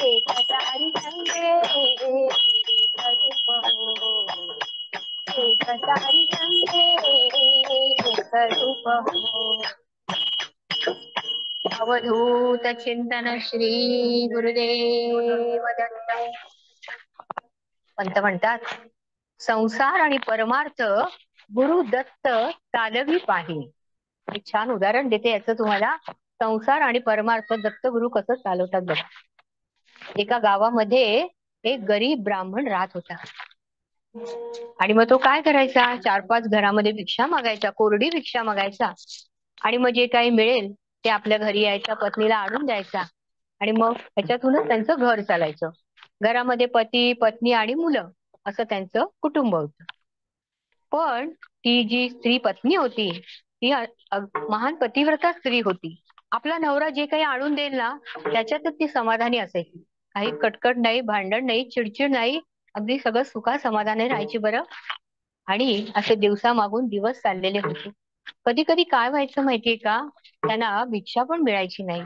एक तारी संगे एक रूप हो, एक तारी संगे एक रूप हो. अवधूत चिंतन श्री गुरुदेव दत्त. पंत म्हणतात, संसार आणि परमार्थ गुरु दत्त चालवी पाहिजे. एक छान उदाहरण देते याचं तुम्हाला. संसार आणि परमार्थ दत्तगुरु कसं चालवतात बघा. एका गावामध्ये एक गरीब ब्राह्मण राहत होता. आणि मग तो काय करायचा, 4-5 घरामध्ये भिक्षा मागायचा, कोरडी भिक्षा मागायचा. आणि मग जे काही मिळेल ते आपल्या घरी यायचा, पत्नीला आणून द्यायचा. आणि मग त्याच्यातूनच त्यांचं घर चालायचं. घरामध्ये पती, पत्नी आणि मुलं असं त्यांचं कुटुंब होतं. पण ती जी स्त्री पत्नी होती ती महान पतिव्रता स्त्री होती. आपला नवरा जे काही आणून देईल ना त्याच्यातच ती समाधानी असायची. काही कटकट नाही, भांडण नाही, चिडचिड नाही, अगदी सगळं सुखा समाधाने राहायची बरं. आणि असे दिवसा मागून दिवस चाललेले होते. कधी कधी काय व्हायचं माहितीये का, त्यांना भिक्षा पण मिळायची नाही.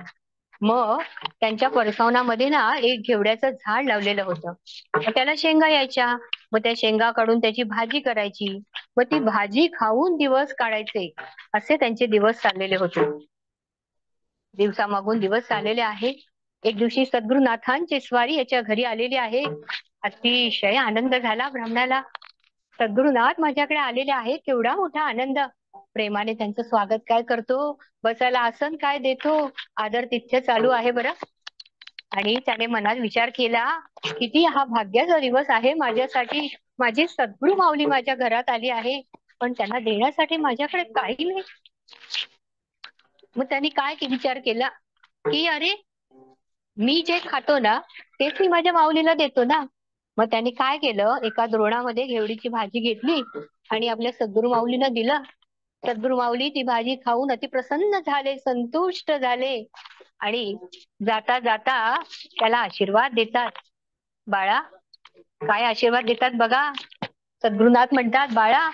मग त्यांच्या परसवनामध्ये ना एक घेवड्याचं झाड लावलेलं होतं. मग त्याला शेंगा यायच्या. मग त्या शेंगा काढून त्याची भाजी करायची. मग ती भाजी खाऊन दिवस काढायचे. असे त्यांचे दिवस चाललेले होते. दिवसामागून दिवस चाललेले आहे. एक दिवशी सद्गुरुनाथांची स्वारी याच्या घरी आलेली आहे. अतिशय आनंद झाला ब्राह्मणाला. सद्गुरुनाथ माझ्याकडे आलेले आहेत, केवढा मोठा आनंद. प्रेमाने त्यांचं स्वागत काय करतो, बसायला आसन काय देतो, आदर तिथ्य चालू आहे बरं. आणि त्याने मनात विचार केला, किती हा भाग्याचा दिवस आहे माझ्यासाठी. माझी सद्गुरु माऊली माझ्या घरात आली आहे, पण त्यांना देण्यासाठी माझ्याकडे काही नाही. मग त्यांनी काय विचार केला की अरे, मी जे खातो ना तेच मी माझ्या माऊलीला देतो ना. मग त्यांनी काय केलं, एका द्रोणामध्ये घेवडीची भाजी घेतली आणि आपल्या सद्गुरु माऊलीला दिलं. सद्गुरु माऊली ती भाजी खाऊन अतिप्रसन्न झाले, संतुष्ट झाले. आणि जाता जाता त्याला आशीर्वाद देतात. बाळा, काय आशीर्वाद देतात बघा. सद्गुरुनाथ म्हणतात, बाळा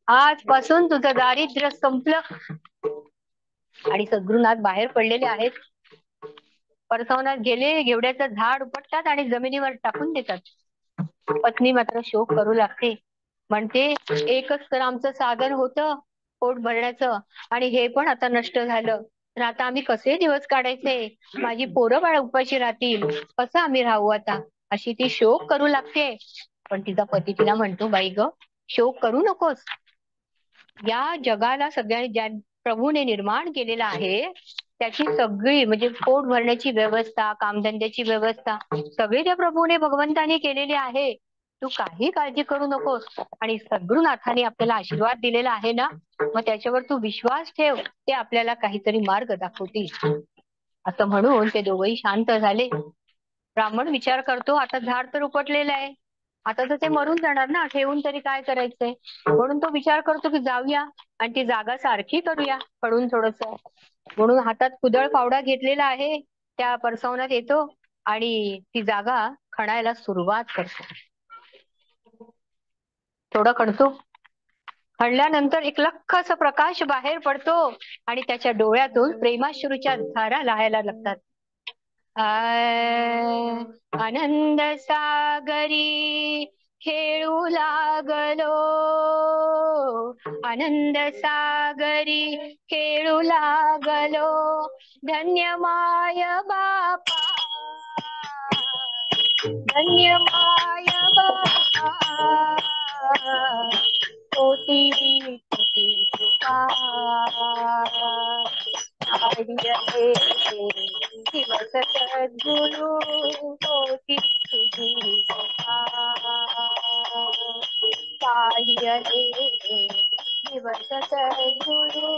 आजपासून तुझं दारिद्र्य संपलं. आणि सद्गुरुनाथ बाहेर पडलेले आहेत. परसवनात गेले, घेवड्याचं झाड उपटतात आणि जमिनीवर टाकून देतात. पत्नी मात्र शोक करू लागते. म्हणते, एकच तर आमचं साधन होतं पोट भरण्याचं, आणि हे पण आता नष्ट झालं. तर आता आम्ही कसे दिवस काढायचे, माझी पोरं बाळ उपाशी राहतील, कसं आम्ही राहू आता, अशी ती शोक करू लागते. पण तिचा पती तिला म्हणतो, बाई ग, शोक करू नकोस. या जगाला सगळ्या ज्या प्रभूने निर्माण केलेला आहे त्याची सगळी म्हणजे पोट भरण्याची व्यवस्था, कामधंद्याची व्यवस्था सगळी त्या प्रभूने, भगवंताने केलेली आहे. तू काही काळजी करू नकोस. आणि सद्गुरुनाथाने आपल्याला आशीर्वाद दिलेला आहे ना, मग त्याच्यावर तू विश्वास ठेव, ते आपल्याला काहीतरी मार्ग दाखवतील. असं म्हणून ते दोघंही शांत झाले. ब्राह्मण विचार करतो, आता झाड तर उपटलेलं आहे, आता तर ते मरून जाणार ना, ठेवून तरी काय करायचंय. म्हणून तो विचार करतो की जाऊया आणि ती जागा सारखी करूया, खडून थोडस. म्हणून हातात कुदळ फावडा घेतलेला आहे, त्या परसवनात येतो आणि ती जागा खणायला सुरुवात करतो. थोडं खणतो. खणल्यानंतर एक लख्ख असा प्रकाश बाहेर पडतो आणि त्याच्या डोळ्यातून प्रेमाश्रूच्या धारा लाहायला लागतात. आनंद सागरी खेळू लागलो, आनंद सागरी खेळू लागलो, धन्य माय बापा, धन्य माय बापा, कोटी कोटी कृपा. दिवस सद्गुरु कोटी तुझी कृपा, पाहिजे दिवस सद्गुरु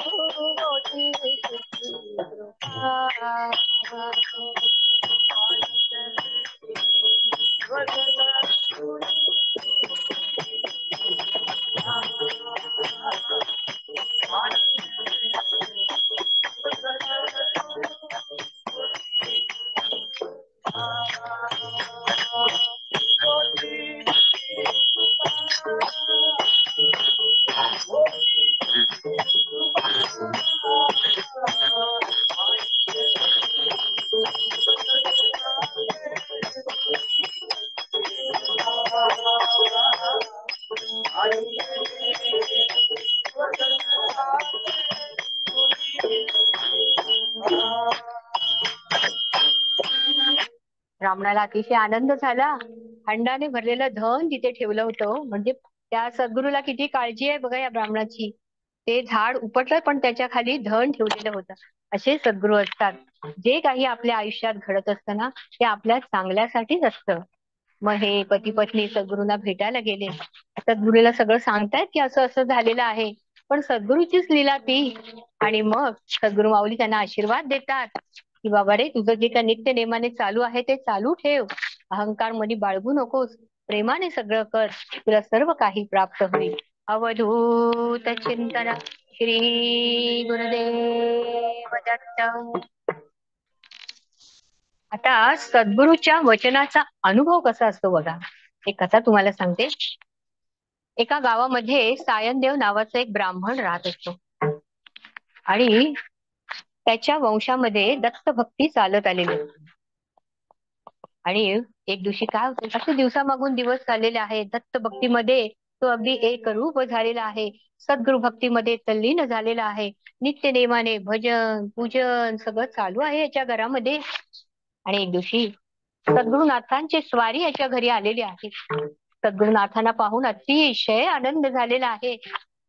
कोटी तुझी कृपा. ब्राह्मणाला अतिशय आनंद झाला. हंडाने भरलेलं धन तिथे ठेवलं होतं. म्हणजे त्या सद्गुरूला किती काळजी आहे बघा या ब्राह्मणाची. ते झाड उपटलं पण त्याच्या खाली धन ठेवलेलं होतं. असे सद्गुरू असतात. जे काही आपल्या आयुष्यात घडत असतं ना ते आपल्या चांगल्यासाठीच असतं. मग हे पती पत्नी सद्गुरूंना भेटायला गेले. सद्गुरूला सगळं सांगतायत की असं असं झालेलं आहे, पण सद्गुरूचीच लीला ती. आणि मग सद्गुरू माऊली त्यांना आशीर्वाद देतात की बाबा रे, तुझं जे काही नित्य नेमाने चालू आहे ते चालू ठेव, अहंकार मनी बाळगू नकोस, प्रेमाने सगळं कर, तुला सर्व काही प्राप्त होईल. अवधूत चिंतन श्री गुरुदेव दत्त. आता सद्गुरूच्या वचनाचा अनुभव कसा असतो बघा. एक कथा तुम्हाला सांगते. एका गावामध्ये सायनदेव नावाचा एक ब्राह्मण राहत असतो आणि त्याच्या वंशामध्ये दत्तभक्ती चालत आलेली असते. आणि एक दिवशी काय होतं, असे दिवसामागून दिवस चाललेले आहेत. दत्त भक्तीमध्ये तो अगदी एक रूप झालेला आहे. सद्गुरु भक्तीमध्ये तल्लीन झालेला आहे. नित्य नेमाने भजन पूजन सगळं चालू आहे याच्या घरामध्ये. आणि एक दिवशी सद्गुरुनाथांची स्वारी याच्या घरी आलेली आहे. सद्गुरुनाथांना पाहून अतिशय आनंद झालेला आहे.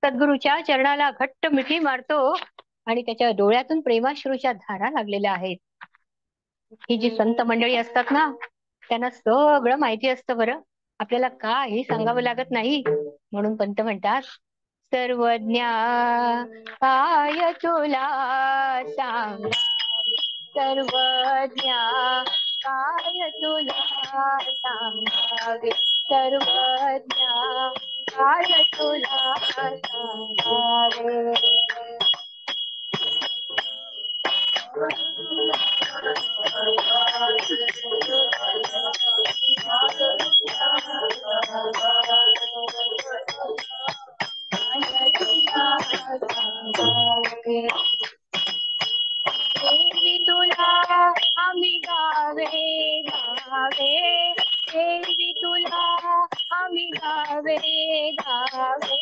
सद्गुरूच्या चरणाला घट्ट मिठी मारतो आणि त्याच्या डोळ्यातून प्रेमाश्रूच्या धारा लागलेल्या आहेत. ही जी संत मंडळी असतात ना, त्यांना सगळं माहिती असतं बरं. आपल्याला काही सांगावं लागत नाही. म्हणून पंत म्हणतात, सर्वज्ञा काय तुला सांगावे, सर्वज्ञा काय तुला सांगावे, सर्वज्ञा काय तुला सांगावे. देवी तुला आम्ही गावे गावे, देवी तुला आम्ही गावे गावे.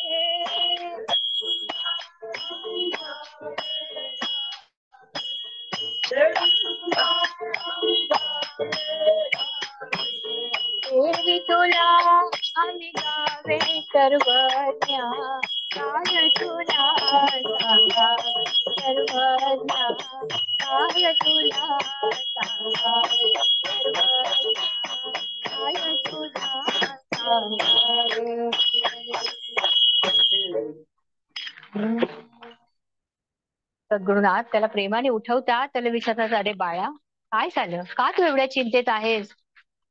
देवी तुला आम्ही गावे सर्वज्ञा काय तुला सांगावे, सर्वज्ञा काय तुला सांगावे, सर्वज्ञा काय तुला सांगावे. सद्गुरुनाथ त्याला प्रेमाने उठवतात. त्याला विचारतात, अरे बाळा काय झालं, का तू एवढ्या चिंतेत आहेस.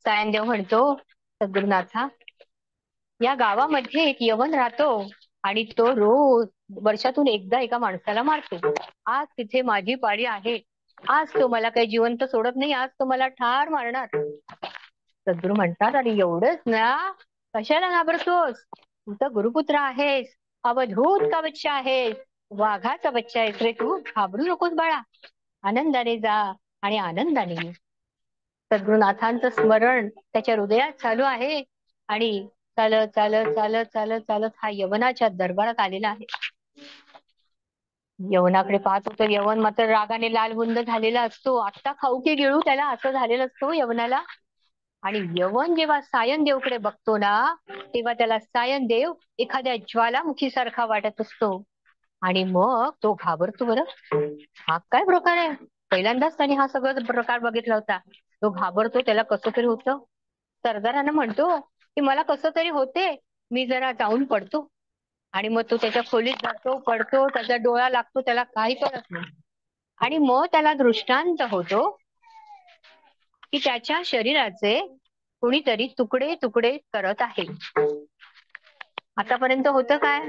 सायनदेव म्हणतो, सद्गुरुनाथा, या गावामध्ये एक यवन राहतो आणि तो रोज वर्षातून एकदा एका माणसाला मारतो. आज तिथे माझी पाळी आहे. आज तो मला काही जिवंत सोडत नाही. आज तो मला ठार मारणार. सद्गुरू म्हणतात, अरे एवढंच ना, कशाला घाबरतोस, तू तर गुरुपुत्र आहेस, अवधूत का बच्चा आहेस, वाघाचा बच्चा आहेस रे तू, घाबरू नकोस बाळा, आनंदाने जा आणि आनंदाने ये. सद्गुरुनाथांचं स्मरण त्याच्या हृदयात चालू आहे आणि चालत चालत चालत चालत चालत हा यवनाच्या दरबारात आलेला आहे. यवनाकडे पाहत होतो. यवन मात्र रागाने लालबुंद झालेला असतो. आत्ता खाऊ की गिळू त्याला असं झालेलं असतो यवनाला. आणि यवन जेव्हा सायनदेवकडे बघतो ना, तेव्हा त्याला सायनदेव एखाद्या ज्वालामुखी सारखा वाटत असतो. आणि मग तो घाबरतो. बरं, हा काय प्रकार आहे, पहिल्यांदाच त्याने हा सगळा प्रकार बघितला होता. तो घाबरतो, त्याला कसं तरी होतं. सरदारांना म्हणतो की मला कसं तरी होते, मी जरा जाऊन पडतो. आणि मग तो त्याच्या खोलीत जातो, पडतो, त्याचा डोळा लागतो, त्याला काही कळत नाही. आणि मग त्याला दृष्टांत होतो की त्याच्या शरीराचे कुणीतरी तुकडे तुकडे करत आहे. आतापर्यंत होतं काय,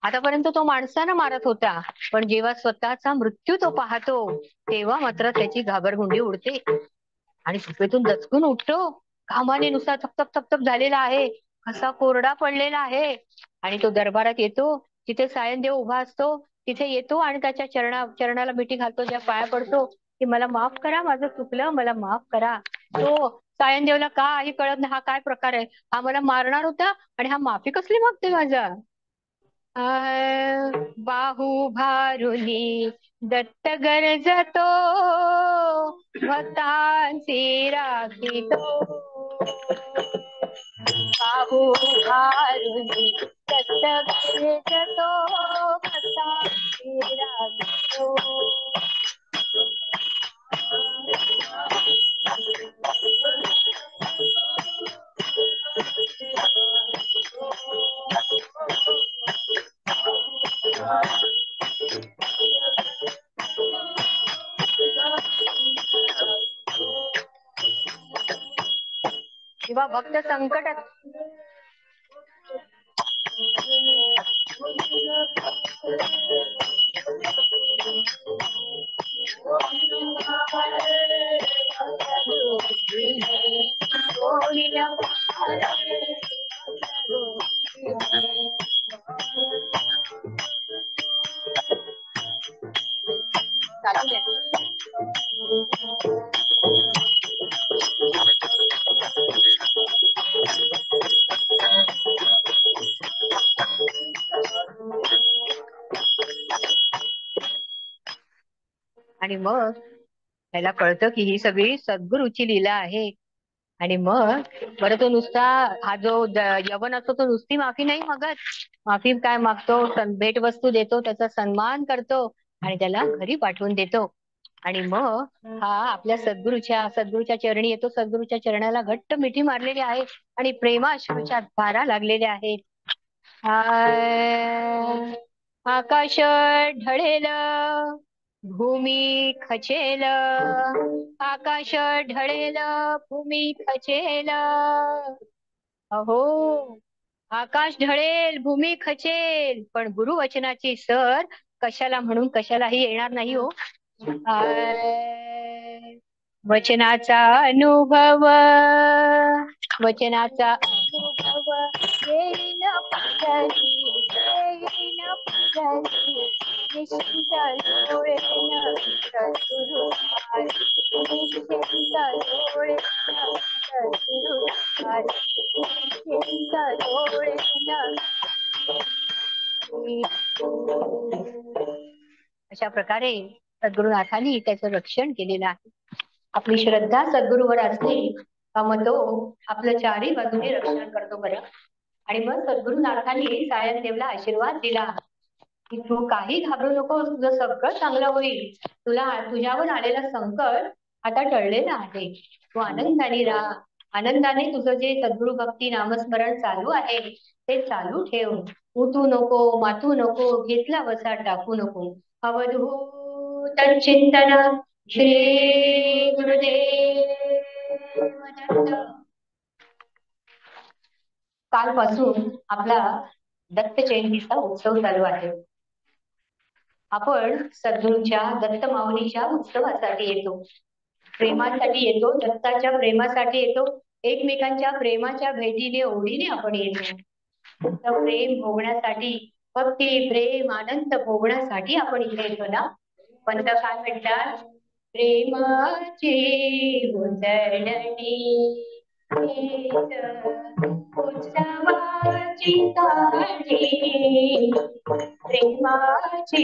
आतापर्यंत तो माणसानं मारत होता, पण जेव्हा स्वतःचा मृत्यू तो पाहतो तेव्हा मात्र त्याची घाबरगुंडी उडते आणि झोपेतून दचकून उठतो. घामाने नुसता थपथप थपथप झालेला आहे, कसा कोरडा पडलेला आहे. आणि तो दरबारात येतो, तिथे सायनदेव उभा असतो. तिथे येतो आणि त्याच्या चरणाला मिठी घालतो, त्या पाया पडतो की मला माफ करा, माझं चुकलं, मला माफ करा. तो सायनदेवला काही कळत नाही, हा काय प्रकार आहे, हा मला मारणार होता आणि हा माफी कसली मागते माझा. बाहू भारुनी दत्त गरजतो, भक्तांची राखितो. बाहू भारुनी दत्त गरजतो, भक्तांची राखितो. किंवा भक्त संकटात चालू आहे. आणि मग त्याला कळतं की ही सगळी सद्गुरूची लीला आहे. आणि मग बरं तो नुसता हा जो यवन असतो तो नुसती माफी नाही मागत. माफी काय मागतो, भेटवस्तू देतो, त्याचा सन्मान करतो आणि त्याला घरी पाठवून देतो. आणि मग हा आपल्या सद्गुरूच्या चरणी येतो. सद्गुरूच्या चरणाला घट्ट मिठी मारलेली आहे आणि प्रेमाश्रूच्या धारा लागलेल्या आहेत. आकाश ढळेल, भूमी खचेल, आकाश ढळेल, भूमी खचेल. अहो, आकाश ढळेल, भूमी खचेल, पण गुरुवचनाची सर कशाला म्हणून कशालाही येणार नाही हो. वचनाचा अनुभव, वचनाचा अनुभव येईन पुढली, येईन पुढली, निश्चिंत डोळेन सद्गुरु हरी, निश्चिंत डोळेन सद्गुरु हरी, निश्चिंत डोळेन. अशा प्रकारे सद्गुरुनाथांनी त्याचं रक्षण केलेलं आहे. आपली श्रद्धा सद्गुरूवर असली का मग तो आपलं चारही बाजूने रक्षण करतो बरं. आणि मग सद्गुरुनाथांनी सायनदेवला आशीर्वाद दिला की तू काही घाबरू नकोस, तुझं सगळं चांगलं होईल. तुझ्यावर आलेलं संकट आता टळलेलं आहे. तू आनंदाने राहा, आनंदाने तुझं जे सद्गुरु भक्ती नामस्मरण चालू आहे ते चालू ठेव. उठू नको, मातू नको, घेतला वसा टाकू नको. अवधूत चिंतन श्री गुरुदेव दत्त. कालपासून आपला दत्त जयंतीचा उत्सव चालू आहे. आपण सद्गुरूंच्या दत्त माऊलीच्या उत्सवासाठी येतो, प्रेमासाठी येतो, दत्ताच्या प्रेमासाठी येतो, एकमेकांच्या प्रेमाच्या भेटीने ओढीने आपण येतो. प्रेम भोगण्यासाठी, भक्ती प्रेम आनंद भोगण्यासाठी आपण इथे येतो ना. पंत काय म्हणतात, प्रेमाची उजळणी उत्सवाची काठी, प्रेमाची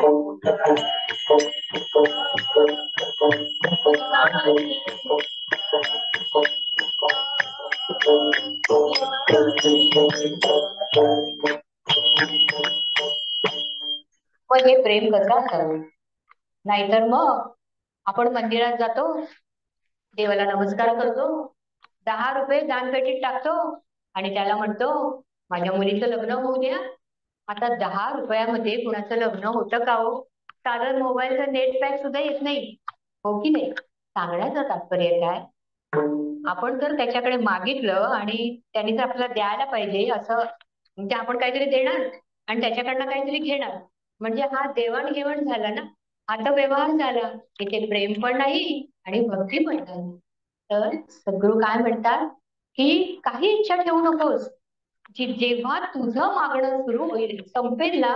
उजळणी. मग हे प्रेम कसं असावं? नाहीतर मग आपण मंदिरात जातो, देवाला नमस्कार करतो, 10 रुपये दानपेटीत टाकतो आणि त्याला म्हणतो माझ्या मुलीचं लग्न होऊ द्या. आता 10 रुपयामध्ये कुणाचं लग्न होतं का हो? साधं मोबाईलचं नेट पॅक सुद्धा येत नाही, हो की नाही? सांगण्याचं तात्पर्य काय, आपण जर त्याच्याकडे मागितलं आणि त्यांनी जर आपल्याला द्यायला पाहिजे असं, म्हणजे आपण काहीतरी देणार आणि त्याच्याकडनं काहीतरी घेणार, म्हणजे हा देवाणघेवाण झाला ना, आता व्यवहार झाला. इथे प्रेम पण नाही आणि भक्ती पण नाही. तर सद्गुरू काय म्हणतात की काही इच्छा ठेवू नकोस. जेव्हा तुझं मागणं सुरू होईल, संपेल ना,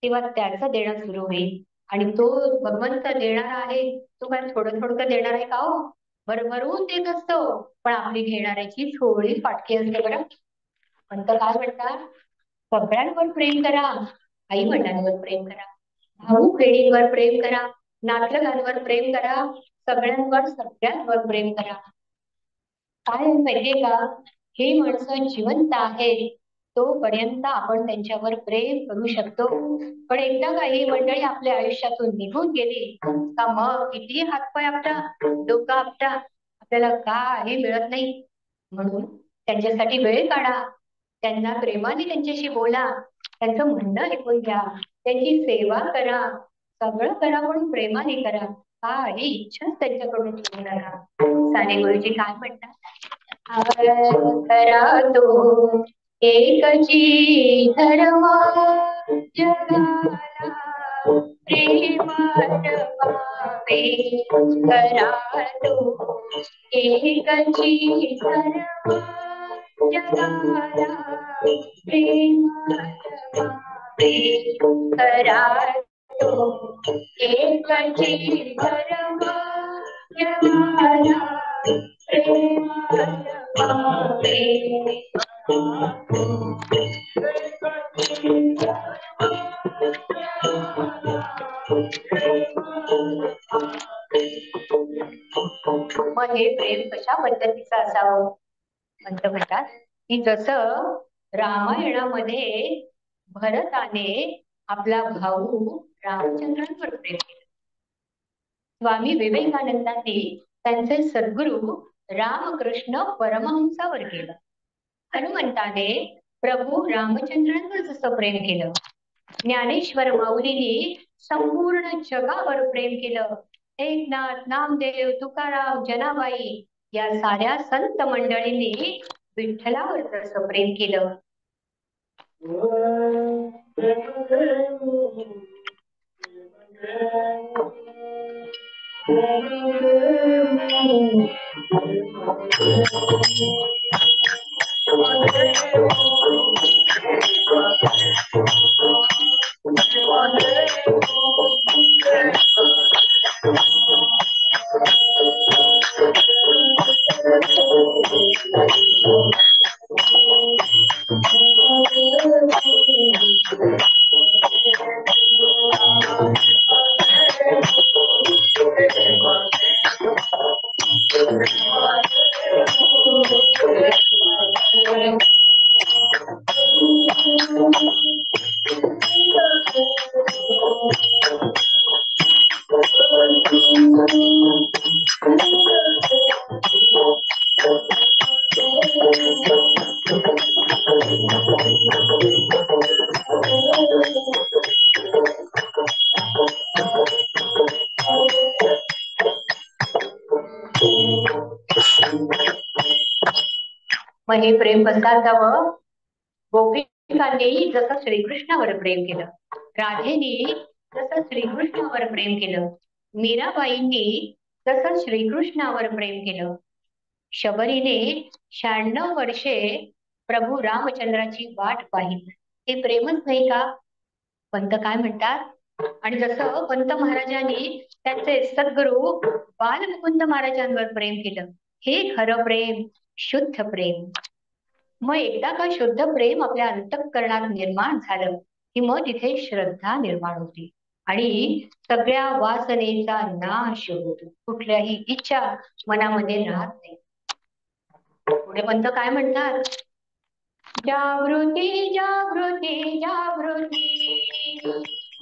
तेव्हा त्याचं देणं सुरू होईल. आणि तो भगवंत देणारा आहे, तो काय थोडं थोडं देणार आहे का हो? भरभरून देत असतो, पण आपली घेणाऱ्याची थोडी फाटकी असते बरं. पण तर काय म्हणतात, सगळ्यांवर प्रेम करा, आई वडिलांवर प्रेम करा, भाऊ बहिणींवर प्रेम करा, नातलगांवर प्रेम करा, सगळ्यांवर प्रेम करा. काय माहितीये का, हे माणसं जिवंत आहे तोपर्यंत आपण त्यांच्यावर प्रेम करू शकतो. पण एकदा काही मंडळी आपल्या आयुष्यातून निघून गेली का मग किती हातपाय आपटा, डोकं आपटा, आपल्याला काही मिळत नाही. म्हणून त्यांच्यासाठी वेळ काढा, त्यांना प्रेमाने त्यांच्याशी बोला, त्यांचं म्हणणं ऐकून घ्या, त्यांची सेवा करा, सगळं करा पण प्रेमाने करा. काही इच्छाच त्यांच्याकडून ठेवू नका. साने गुरुजी काय म्हणतात? खरा तो एकची धर्म जगाला प्रेम पावे. खरा तो एकची धर्म जगाला प्रेम पावे. खरा तो एकची धर्म जगाला प्रेम पावे. मग हे प्रेम कशा पद्धतीचं असावं? म्हणतात की जसं रामायणामध्ये भरताने आपला भाऊ रामचंद्रांवर प्रेम केलं, स्वामी विवेकानंदांनी त्यांचे सद्गुरू रामकृष्ण परमहंसावर केलं, हनुमंताने प्रभू रामचंद्रांवर जसं प्रेम केलं, ज्ञानेश्वर माऊलींनी संपूर्ण जगावर प्रेम केलं, एकनाथ, नामदेव, तुकाराम, जनाबाई या साऱ्या संत मंडळींनी विठ्ठलावर जसं प्रेम केलं. मग हे प्रेम कसं असावं? गोपिकांनी जसं श्रीकृष्णावर प्रेम केलं, राधेनी जसं श्रीकृष्णावर प्रेम केलं, मीराबाईंनी जसं श्रीकृष्णावर प्रेम केलं, शबरीने 96 वर्षे प्रभू रामचंद्राची वाट पाहिली. हे प्रेमच नाही का? पंत काय म्हणतात? आणि जसं पंत महाराजांनी त्यांचे सद्गुरू बालमुकुंद महाराजांवर प्रेम केलं, हे खरं प्रेम, शुद्ध प्रेम. मग एकदा का शुद्ध प्रेम आपल्या अंतःकरणात निर्माण झालं की मग तिथे श्रद्धा निर्माण होती आणि सगळ्या वासनेचा नाश होतो, कुठल्याही इच्छा मनामध्ये राहत नाही. पुढे पंत काय म्हणतात? जागृती जागृती जागृती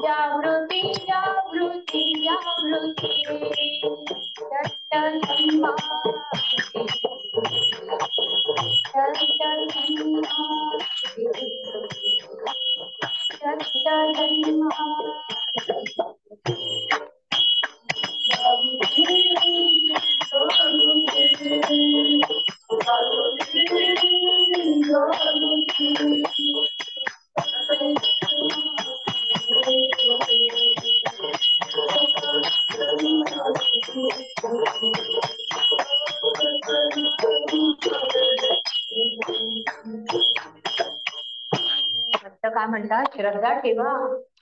जागृती जागृती जागृती काय म्हणतात? श्रद्धा ठेवा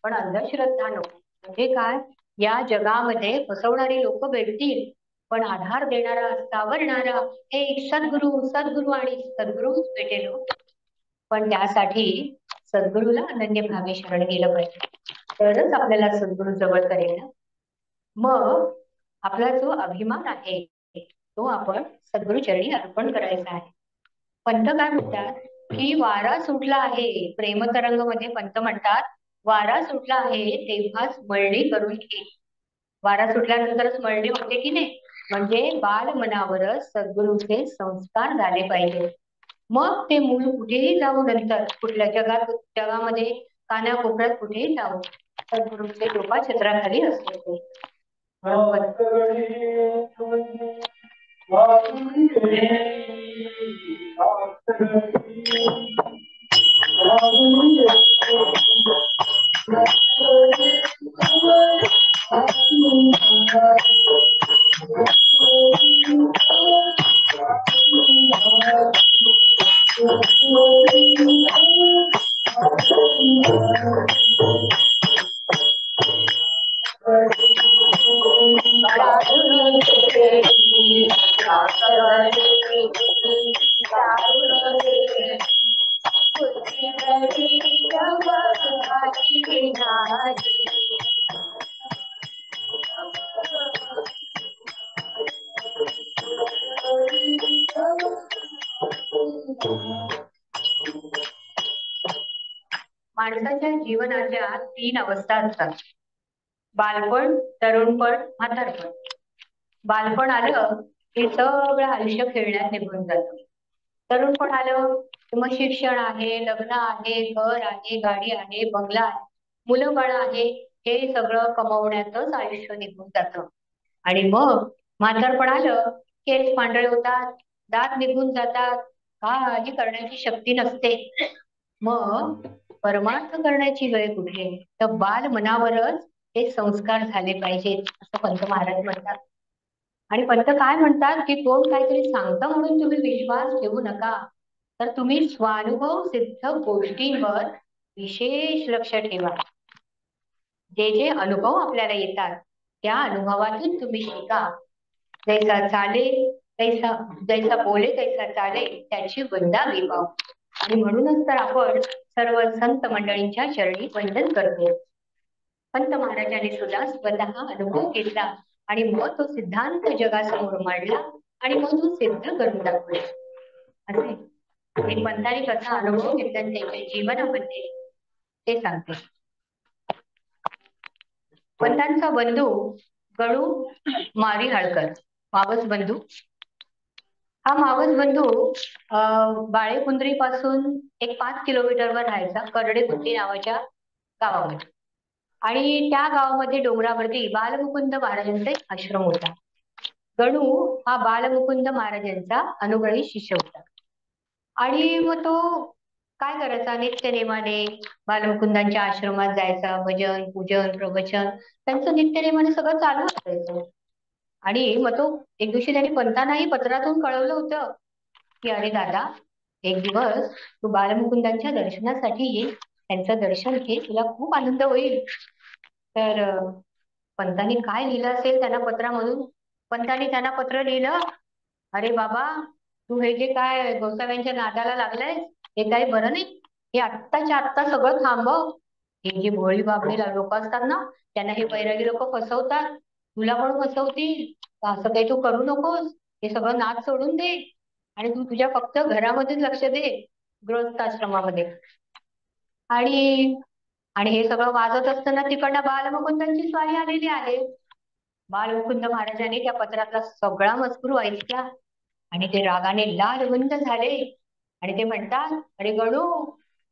पण अंधश्रद्धा नको. म्हणजे काय? या जगामध्ये फसवणारी लोक भेटतील पण आधार देणारा, सावरणारा एक सद्गुरू, सद्गुरू आणि सद्गुरूच भेटेल. पण त्यासाठी सद्गुरूला अनन्य भावे शरण गेलं पाहिजे, तरच आपल्याला सद्गुरू जवळ करेल ना. मग आपला जो अभिमान आहे तो आपण सद्गुरू चरणी अर्पण करायचा आहे. पंत काय म्हणतात की वारा सुटला आहे, प्रेमतरंग मध्ये पंत म्हणतात वारा सुटला आहे तेव्हाच मळणी करून घे. वारा सुटल्यानंतरच मळणी होते की नाही? म्हणजे बाल मनावरच सद्गुरूचे संस्कार झाले पाहिजे. मग ते मूल कुठेही जाऊ, नंतर कुठल्या जगामध्ये कानाकोपऱ्यात कुठेही जाऊ, सद्गुरूचे कृपा छत्राखाली असतो. माणसाच्या जीवनाच्या 3 अवस्था असतात. बालपण, तरुणपण, म्हातारपण. बालपण आलं की सगळं आयुष्य खेळण्यात निघून जातं. तरुणपण आलं की मग शिक्षण आहे, लग्न आहे, घर आहे, गाडी आहे, बंगला आहे, मुलं बाळ आहे, हे सगळं कमवण्यातच आयुष्य निघून जातं. आणि मग म्हातारपण आलं, केस पांढरे होतात, दात निघून जातात, काही करण्याची शक्ती नसते. मग परमार्थ करण्याची वेळ कुठे? तर बाल मनावरच हे संस्कार झाले पाहिजेत असं पंत महाराज म्हणतात. आणि पंत काय म्हणतात की कोण काहीतरी सांगतं म्हणून तुम्ही विश्वास ठेवू नका, तर तुम्ही स्वानुभव सिद्ध गोष्टींवर विशेष लक्ष ठेवा. जे जे अनुभव आपल्याला येतात त्या अनुभवातून तुम्ही शिका. जैसा चाले तैसा, जैसा बोले तैसा चाले, त्याची वंदावी पाव. आणि म्हणूनच तर आपण सर्व संत मंडळींच्या चरणी वंदन करतो. पंत महाराजांनी सुद्धा स्वतः अनुभव घेतला आणि मग तो सिद्धांत जगासमोर मांडला आणि मग तो सिद्ध करून दाखवला. असे आणि पंतांनी कसा अनुभव घेतला त्यांच्या जीवनामध्ये ते सांगते. पंतांचा बंधू गणू मारिहाळकर, मावस बंधू. हा मावस बंधू बाळेकुंद्री पासून एक 5 किलोमीटरवर राहायचा, करडेकुंडी नावाच्या गावामध्ये. आणि त्या गावामध्ये डोंगरावरती बालमुकुंद महाराजांचा एक आश्रम होता. गणू हा बालमुकुंद महाराजांचा अनुग्रही शिष्य होता. आणि मग तो काय करायचा, नित्य नेमाने बालमुकुंदांच्या आश्रमात जायचा, भजन पूजन प्रवचन त्यांचं नित्यनेमाने सगळं चालू असायचं. आणि मग तो एक दिवशी त्यांनी पंतांनाही पत्रातून कळवलं होतं की अरे दादा, एक दिवस तू बालमुकुंदांच्या दर्शनासाठी ये, त्यांचं दर्शन घे, तुला खूप आनंद होईल. तर पंतांनी काय लिहिलं असेल त्यांना पत्रामधून? पंतांनी त्यांना पत्र लिहिलं, अरे बाबा, तू हे जे काय गोसाव्यांच्या नादाला लागलाय हे काही बरं नाही. हे आत्ताच्या आत्ता सगळं थांबव. हे जे भोळी बाबडी लोक असतात ना, त्यांना हे बैरागी लोक फसवतात, तुला पण फसवतील. तर असं काही तू करू नकोस. हे सगळं नाद सोडून दे आणि तू तुझ्या फक्त घरामध्येच लक्ष दे, गृहस्थाश्रमामध्ये. आणि आणि हे सगळं वाजत असताना तिकडनं बालमुकुंदांची स्वारी आलेली आहे. बालमुकुंद महाराजांनी त्या पत्रातला सगळा मजकूर ऐकला आणि ते रागाने लालबुंद झाले. आणि ते म्हणतात, अरे गणू,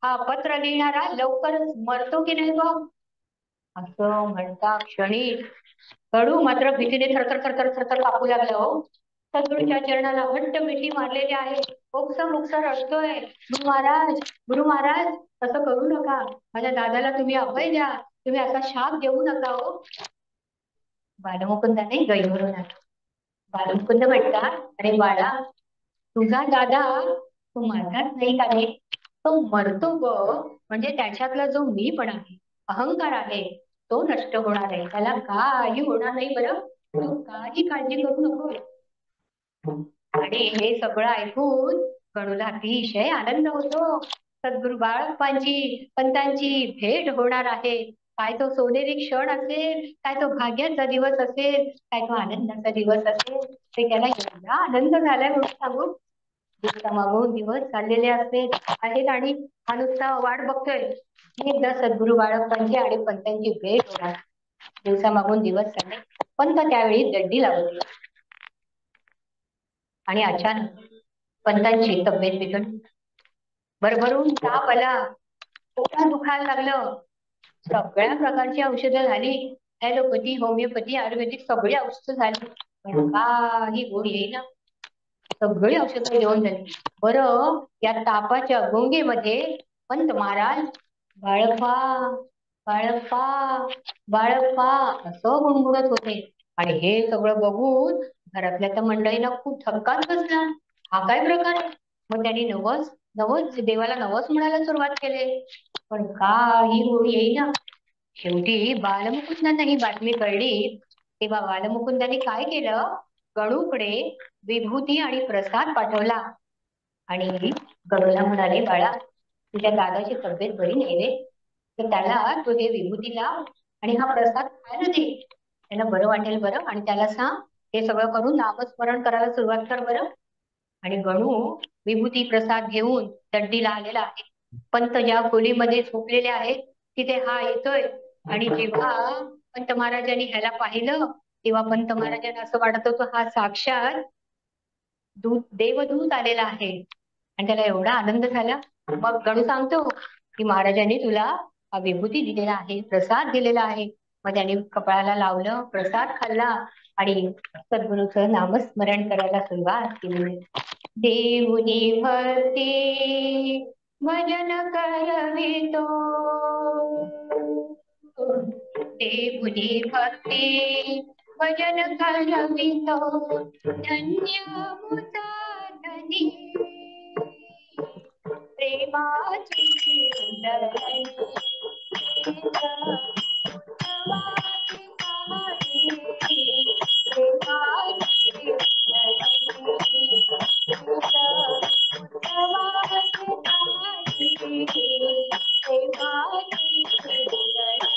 हा पत्र लिहिणारा लवकरच मरतो की नाही बघ. असं म्हणता क्षणी गणू मात्र भीतीने थरथर थरथर थरथर कापू लागला. हो, सद्गुरूच्या चरणाला घट्ट मिठी मारलेली आहे, ओक्स मुक्स रडतोय. गुरु महाराज, गुरु महाराज, तसं करू नका, माझ्या दादाला तुम्ही अभय द्या, तुम्ही असा शाप देऊ नका. हो, बालमुकुंदाने गैरवरून आला. बालमुकुंद म्हणतात, अरे बाळा, तुझा दादा तो माझाच नाही का रे? तो मरतो ग, म्हणजे त्याच्यातला जो मी पण आहे, अहंकार आहे, तो नष्ट होणार आहे, त्याला काही होणार नाही बरं, तू काही काळजी करू नको. आणि हे सगळं ऐकून गणूला अतिशय आनंद होतो. सद्गुरु बाळप्पांची पंतांची भेट होणार आहे. काय तो सोनेरी क्षण असेल, काय तो भाग्याचा दिवस असेल, काय तो आनंदाचा दिवस असेल, ते त्याला एवढा आनंद झालाय म्हणून सांगू. दिवसामागून दिवस चाललेले आहेत आणि हा नुसता वाट बघतोय एकदा सद्गुरु बाळप्पांची आणि पंतांची भेट होणार. दिवसामागून दिवस चालले, पंत त्यावेळी दड्डी लावली आणि अचानक पंतांची तब्येत बिघडली. भरभरून ताप आला, पोटात दुखायला लागलं. सगळ्या प्रकारची औषधं झाली, ॲलोपॅथी, होमिओपॅथी, आयुर्वेदिक सगळी औषधं झाली, पण काही गुण येईना. सगळी औषधं घेऊन झाली. बरं, या तापाच्या गुंगीमध्ये पंत महाराज बाळप्पा, बाळप्पा, बाळप्पा असं गुणगुणत होते. आणि हे सगळं बघून घरातल्या त्या मंडळींना खूप धक्काच बसला. हा काय प्रकार आहे? मग त्यांनी नवस नवस देवाला नवस म्हणायला सुरुवात केली, पण काही गुण येईना. शेवटी बालमुकुंदांना ही बातमी कळली. तेव्हा बालमुकुंदांनी काय केलं, गणूकडे विभूती आणि प्रसाद पाठवला आणि गणूला म्हणाले, बाळा, तुझ्या दादाची तब्येत बरी नाही रे, तर त्याला तू हे विभूती लाव आणि हा प्रसाद खायला दे. त्याला बरं वाटेल बरं. आणि त्याला सांग हे सगळं करून नामस्मरण करायला सुरुवात कर बरं. आणि गणू विभूती प्रसाद घेऊन दड्डीला आलेला आहे. पंत ज्या खोलीमध्ये झोपलेले आहेत तिथे हा येतोय. आणि जेव्हा पंत महाराजांनी ह्याला पाहिलं तेव्हा पंत महाराजांना असं वाटत होतं हा साक्षात दूत देवदूत आलेला आहे. आणि त्याला एवढा आनंद झाला. मग गणू सांगतो की महाराजांनी तुला हा विभूती दिलेला आहे, प्रसाद दिलेला आहे. मग त्याने कपाळाला लावलं, प्रसाद खाल्ला आणि सद्गुरूचं नामस्मरण करायला सुरुवात केली. देऊनी भक्ती भजन करवितो, देऊनी भक्ती भजन करवितो, धन्य मुता धनी प्रेमाची उधळणी, उत्सवाची कहाणी, प्रेमाची उधळणी, उत्सवाची कहाणी, प्रेमाची उधळणी.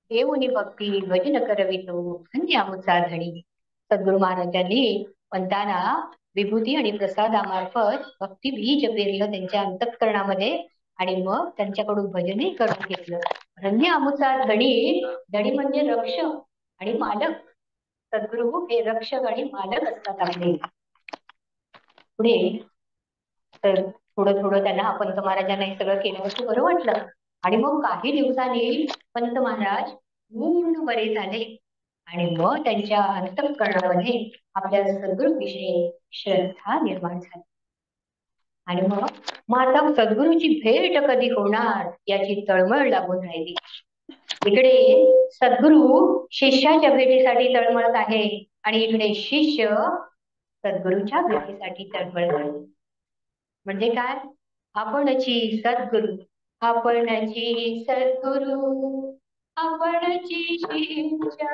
देऊनी भक्ती भजन करवितो, धन्य आमुचा धणी. सद्गुरू महाराजांनी पंतांना विभूती आणि प्रसादामार्फत भक्ती बीज पेरलं त्यांच्या अंतःकरणामध्ये. आणि मग त्यांच्याकडून भजनही करून घेतलं. धन्य आमुचा धणी. धणी म्हणजे रक्षक आणि मालक. सद्गुरू हे रक्षक आणि मालक असतात आपले. पुढे तर थोडं थोडं त्यांना पंत महाराजांना हे सगळं केल्यावरती बरं वाटलं. आणि मग काही दिवसांनी पंत महाराज पूर्ण बरे झाले. आणि मग त्यांच्या अंतःकरणामध्ये आपल्या सद्गुरूविषयी श्रद्धा निर्माण झाली. आणि मग आता सद्गुरूची भेट कधी होणार याची तळमळ लागून राहिली. इकडे सद्गुरू शिष्याच्या भेटीसाठी तळमळत आहे आणि इकडे शिष्य सद्गुरूच्या भेटीसाठी तळमळत आहे. म्हणजे काय, आपणची सद्गुरू, आपणची सद्गुरू, आपणची शिष्य,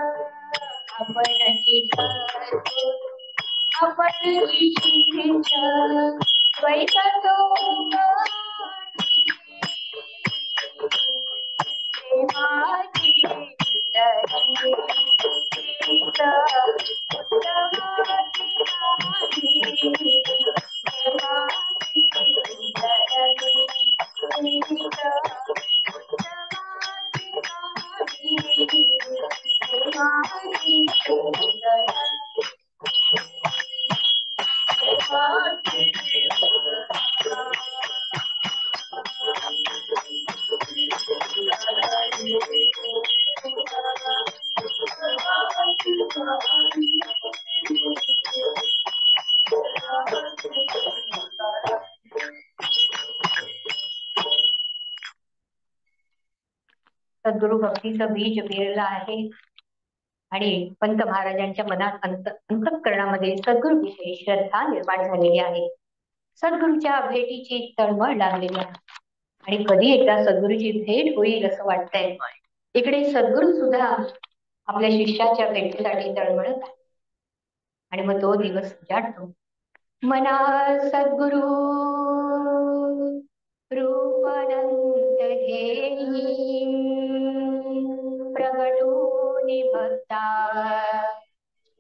आपणची सद्गुरू, आपणची शिष्य, द्वैत प्रेमाची उधळणी, सद्गुरू भक्तीचं बीज पेरलं आहे. आणि पंत महाराजांच्या मनात अंतःकरणामध्ये सद्गुरूविषयी श्रद्धा निर्माण झालेली आहे. सद्गुरूच्या भेटीची तळमळ लागलेली आहे. आणि कधी एकदा सद्गुरूची भेट होईल असं वाटतंय. इकडे सद्गुरू सुद्धा आपल्या शिष्याच्या भेटीसाठी तळमळत आहे. आणि मग तो दिवस उजाडतो. मना सद्गुरू रूप अनंत घेई, भक्ता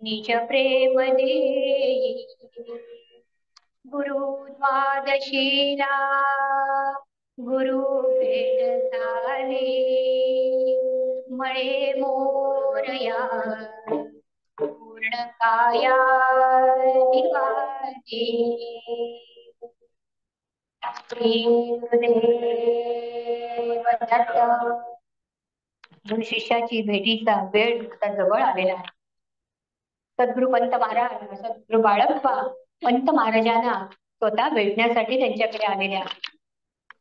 निज प्रेम देई गुरु द्वादशीला गुरु भेट झाले मळे मोरया पूर्ण काया निवासी श्री गुरुदेव दत्त. गुरु शिष्याची भेटीचा वेळ आता जवळ आलेला आहे. सद्गुरु पंत महाराज सद्गुरु बाळप्पा पंत महाराजांना स्वतः भेटण्यासाठी त्यांच्याकडे आलेले आहेत.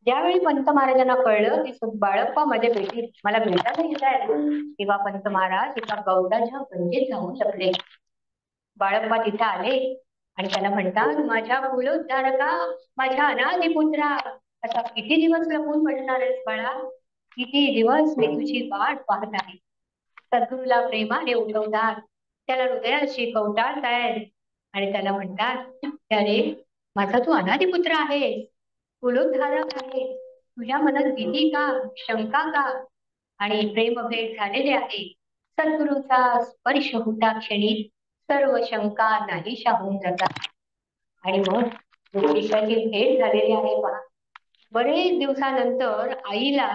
ज्यावेळी पंत महाराजांना कळलं की बाळप्पा माझ्या भेटीत मला भेटायला येत आहे, तेव्हा पंत महाराज एका गवताच्या गंजीत जाऊन लपले. बाळप्पा तिथे आले आणि त्याला म्हणतात, माझ्या कुलोद्धारका, माझ्या अनादी पुत्रा, आता किती दिवस लपून पडणार आहेस बाळा? किती दिवस मी तुझी वाट पाहत आहे. सद्गुरूला प्रेमाने उठवतात, त्याला हृदयाशी कवटाळतायत आणि त्याला म्हणतात, अरे माझा तू अनादी पुत्र आहेस, कुलोद्धारक आहेस, तुझ्या मनात भीती का, शंका का? आणि प्रेम भेट झालेले आहे. सद्गुरूचा स्पर्श होता क्षणी सर्व शंका नाहीशा होऊन जातात. आणि मग शिष्याची भेट झालेली आहे पहा. बरेच दिवसानंतर आईला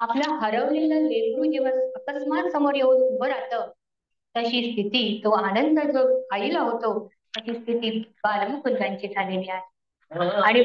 आपलं हरवलेलं लेकरू जेव्हा अकस्मात समोर येऊन उभं राहतं, तशी स्थिती, तो आनंद जो आईला होतो, तशी स्थिती बालमुकुंदांची झालेली आहे. आणि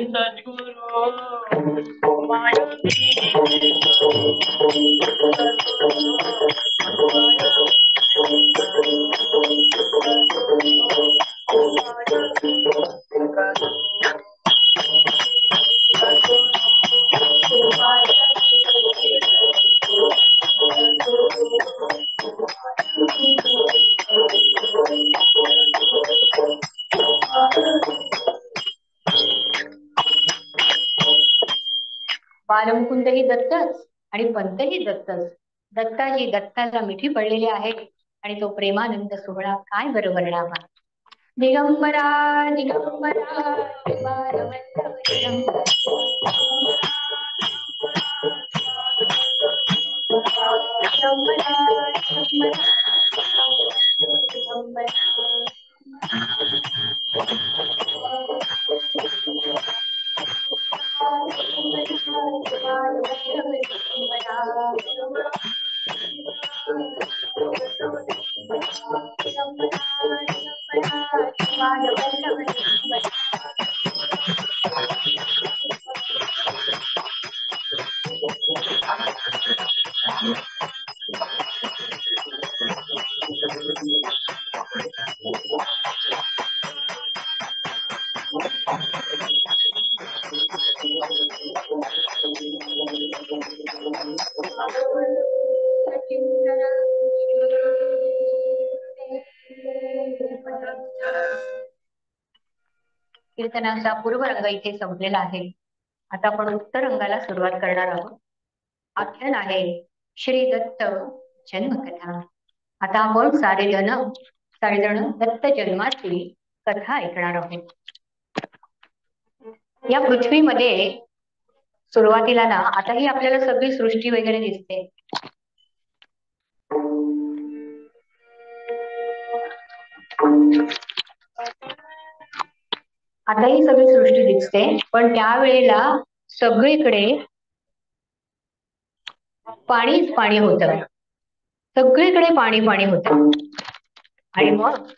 बालमुकुंदही दत्तच आणि पंतही दत्तच. दत्ताजी दत्ताला मिठी पडलेले आहे आणि तो प्रेमानंद सोहळा काय बरं वर्णावा. दिगंबरा दिगंबरा कीर्तनाचा पूर्व रंग इथे संपलेला आहे. आता आपण उत्तर रंगाला सुरुवात करणार आहोत. आख्यान आहे श्री दत्त जन्मकथा. आता आपण सारेजण दत्त जन्माची कथा ऐकणार आहोत. या पृथ्वीमध्ये सुरुवातीला ना, आता ही आपल्याला सगळी सृष्टी वगैरे दिसते. आता ही सगळी सृष्टी दिसते, पण त्यावेळेला सगळीकडे पाणीच पाणी होतं. सगळीकडे पाणी पाणी होतं. आणि मग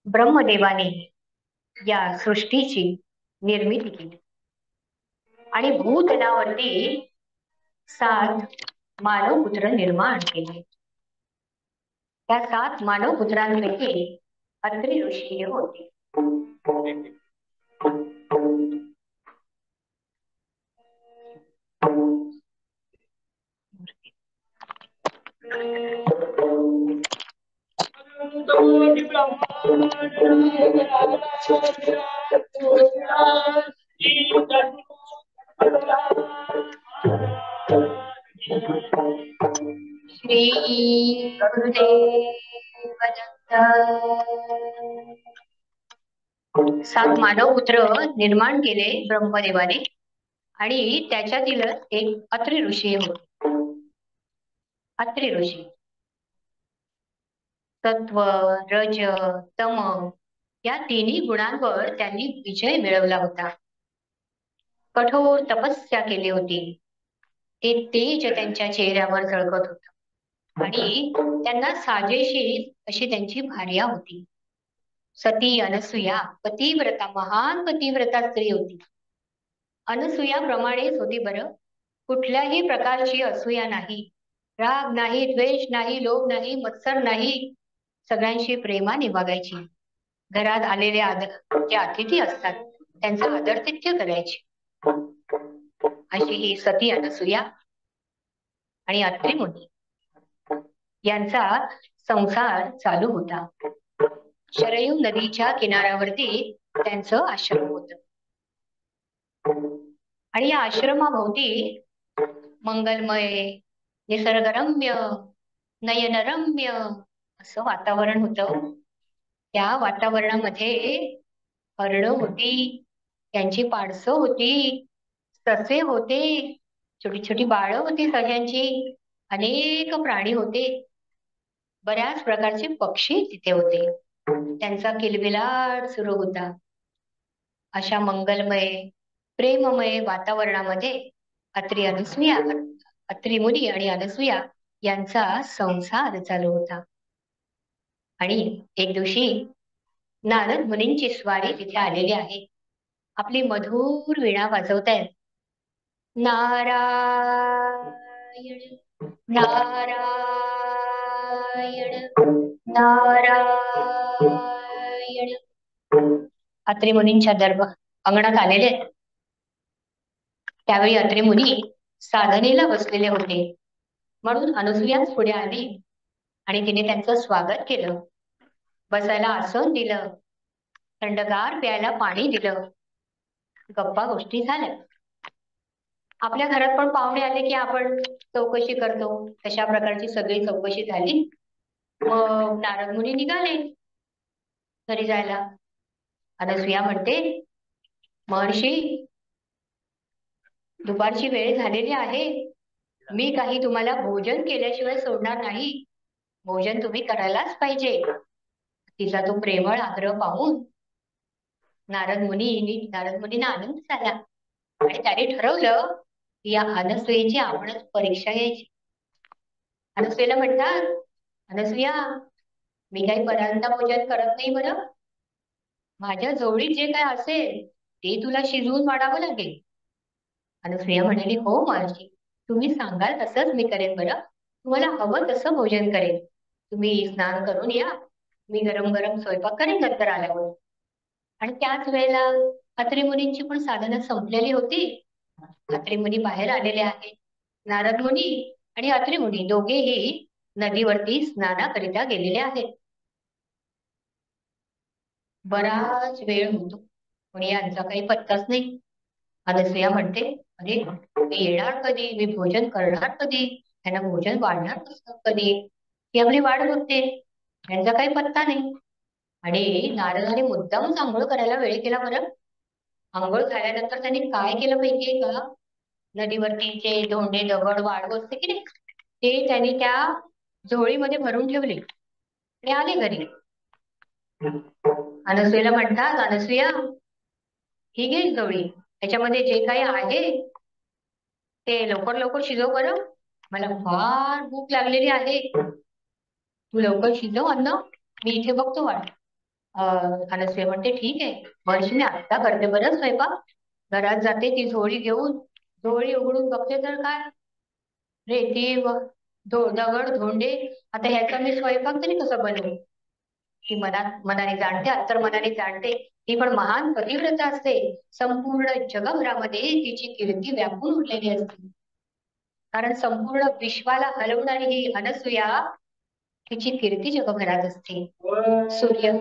ब्रह्मदेवाने या सृष्टीची निर्मिती केली आणि भूतलावरती 7 मानवपुत्र निर्माण केले. त्या 7 मानवपुत्रांपैकी अत्रि ऋषी होते. श्री गुरुदेव दत्त. 7 मानवपुत्र निर्माण केले ब्रह्मदेवाने आणि त्याच्यातीलच एक अत्रि ऋषी होते. अत्रि ऋषी सत्व, रज, तम या तिन्ही गुणांवर त्यांनी विजय मिळवला होता. कठोर तपस्या केली होती. ते तेज त्यांच्या चेहऱ्यावर झळकत होत आणि त्यांना साजेशी अशी त्यांची भार्या होती. सती अनसुया पतिव्रता, महान पतिव्रता स्त्री होती. अनसुयाप्रमाणेच होती बरं. कुठल्याही प्रकारची असूया नाही, राग नाही, द्वेष नाही, लोभ नाही, मत्सर नाही. सगळ्यांशी प्रेमाने वागायची. घरात आलेले जे अतिथी असतात त्यांचं आदरातिथ्य करायची. अशी ही सती अनसुया आणि अत्रि मुनी यांचा संसार चालू होता. शरयू नदीच्या किनाऱ्यावरती त्यांचं आश्रम होत आणि या आश्रमाभोवती मंगलमय, निसर्गरम्य, नयनरम्य असं वातावरण होतं. त्या वातावरणामध्ये हरणं होती, त्यांची पाडसं होती, ससे होते, छोटी छोटी बाळं होती सगळ्यांची, अनेक प्राणी होते, बऱ्याच प्रकारचे पक्षी तिथे होते. त्यांचा किलबिलाट सुरू होता. अशा मंगलमय, प्रेममय वातावरणामध्ये अत्रि मुनी आणि अनसुया यांचा संसार चालू होता. आणि एक दिवशी नारद मुनींची स्वारी तिथे आलेली आहे. आपली मधुर वीणा वाजवतायत. नारायण नारायण नारायण. अत्रि मुनींच्या अंगणात आलेले आहेत. त्यावेळी अत्रि मुनी साधनेला बसलेले होते, म्हणून अनसुयाच पुढे आली आणि तिने त्यांचं स्वागत केलं. बसायला आसन दिलं, थंडगार प्यायला पाणी दिलं. गप्पा गोष्टी झाल्या. आपल्या घरात पण पाहुणे आले की आपण चौकशी करतो, तशा प्रकारची सगळी चौकशी झाली. मग नारद मुनी निघाले घरी जायला. अनसुया म्हणते, महर्षी दुपारची वेळ झालेली आहे, मी काही तुम्हाला भोजन केल्याशिवाय सोडणार नाही. भोजन तुम्ही करायलाच पाहिजे. तिचा तो प्रेमळ आग्रह पाहून नारद मुनींना आनंद झाला आणि त्याने ठरवलं की या अनसुयेची आपणच परीक्षा घ्यायची. अनसुयेला म्हणतात, अनसुया मी काही परांता भोजन करत नाही बरं. माझ्या जवळीत जे काय असेल ते तुला शिजवून वाढावं लागेल. अनसुया म्हणाली, हो महर्षी, तुम्ही सांगाल तसंच मी करेन बरं. तुम्हाला हवं तसं भोजन करेन. तुम्ही स्नान करून या, मी गरम गरम स्वयंपाक करेन नंतर आल्यावर. आणि त्याच वेळेला अत्रि मुनींची पण साधना संपलेली होती. अत्रि मुनी बाहेर आलेले आहेत. नारद मुनी आणि अत्रि मुनी दोघेही नदीवरती स्नानाकरिता गेलेले आहेत. बराच वेळ होतो पण यांचा काही पत्ताच नाही. अनसुया म्हणते, अरे मी येणार कधी, मी भोजन करणार कधी, त्यांना भोजन वाढणार कसं कधी. ती आपली वाट बघते, यांचा काही पत्ता नाही. आणि नारदाने मुद्दामच आंघोळ करायला वेळ केला बरं. आंघोळ झाल्यानंतर त्यांनी काय केलं माहितीये का, नदीवरती जे धोंडे दगड वाळू असते की नाही, ते त्यांनी त्या झोळीमध्ये भरून ठेवले आणि आले घरी. अनसुयेला म्हणतात, अनसुया ही घे झोळी, त्याच्यामध्ये जे काही आहे ते लवकर लवकर शिजव बरं, मला फार भूक लागलेली आहे. तू लवकर शिजव अन्न, मी इथे बघतो वाट. अनसुया म्हणते, ठीक आहे महर्षी, मी आत्ता करते बरं स्वयंपाक. घरात जाते, ती झोळी घेऊन झोळी उघडून बघते तर काय, रेती व दगड धोंडे. आता ह्याचा मी स्वयंपाक तरी कसा बनवू. ती मनाने जाणते, अंतर्मनाने जाणते, ती पण महान पतिव्रता असते. संपूर्ण जगभरामध्ये तिची कीर्ती व्यापून उरलेली असते. कारण संपूर्ण विश्वाला हलवणारी ही अनसुया, तिची कीर्ती जगभरात असते. सूर्य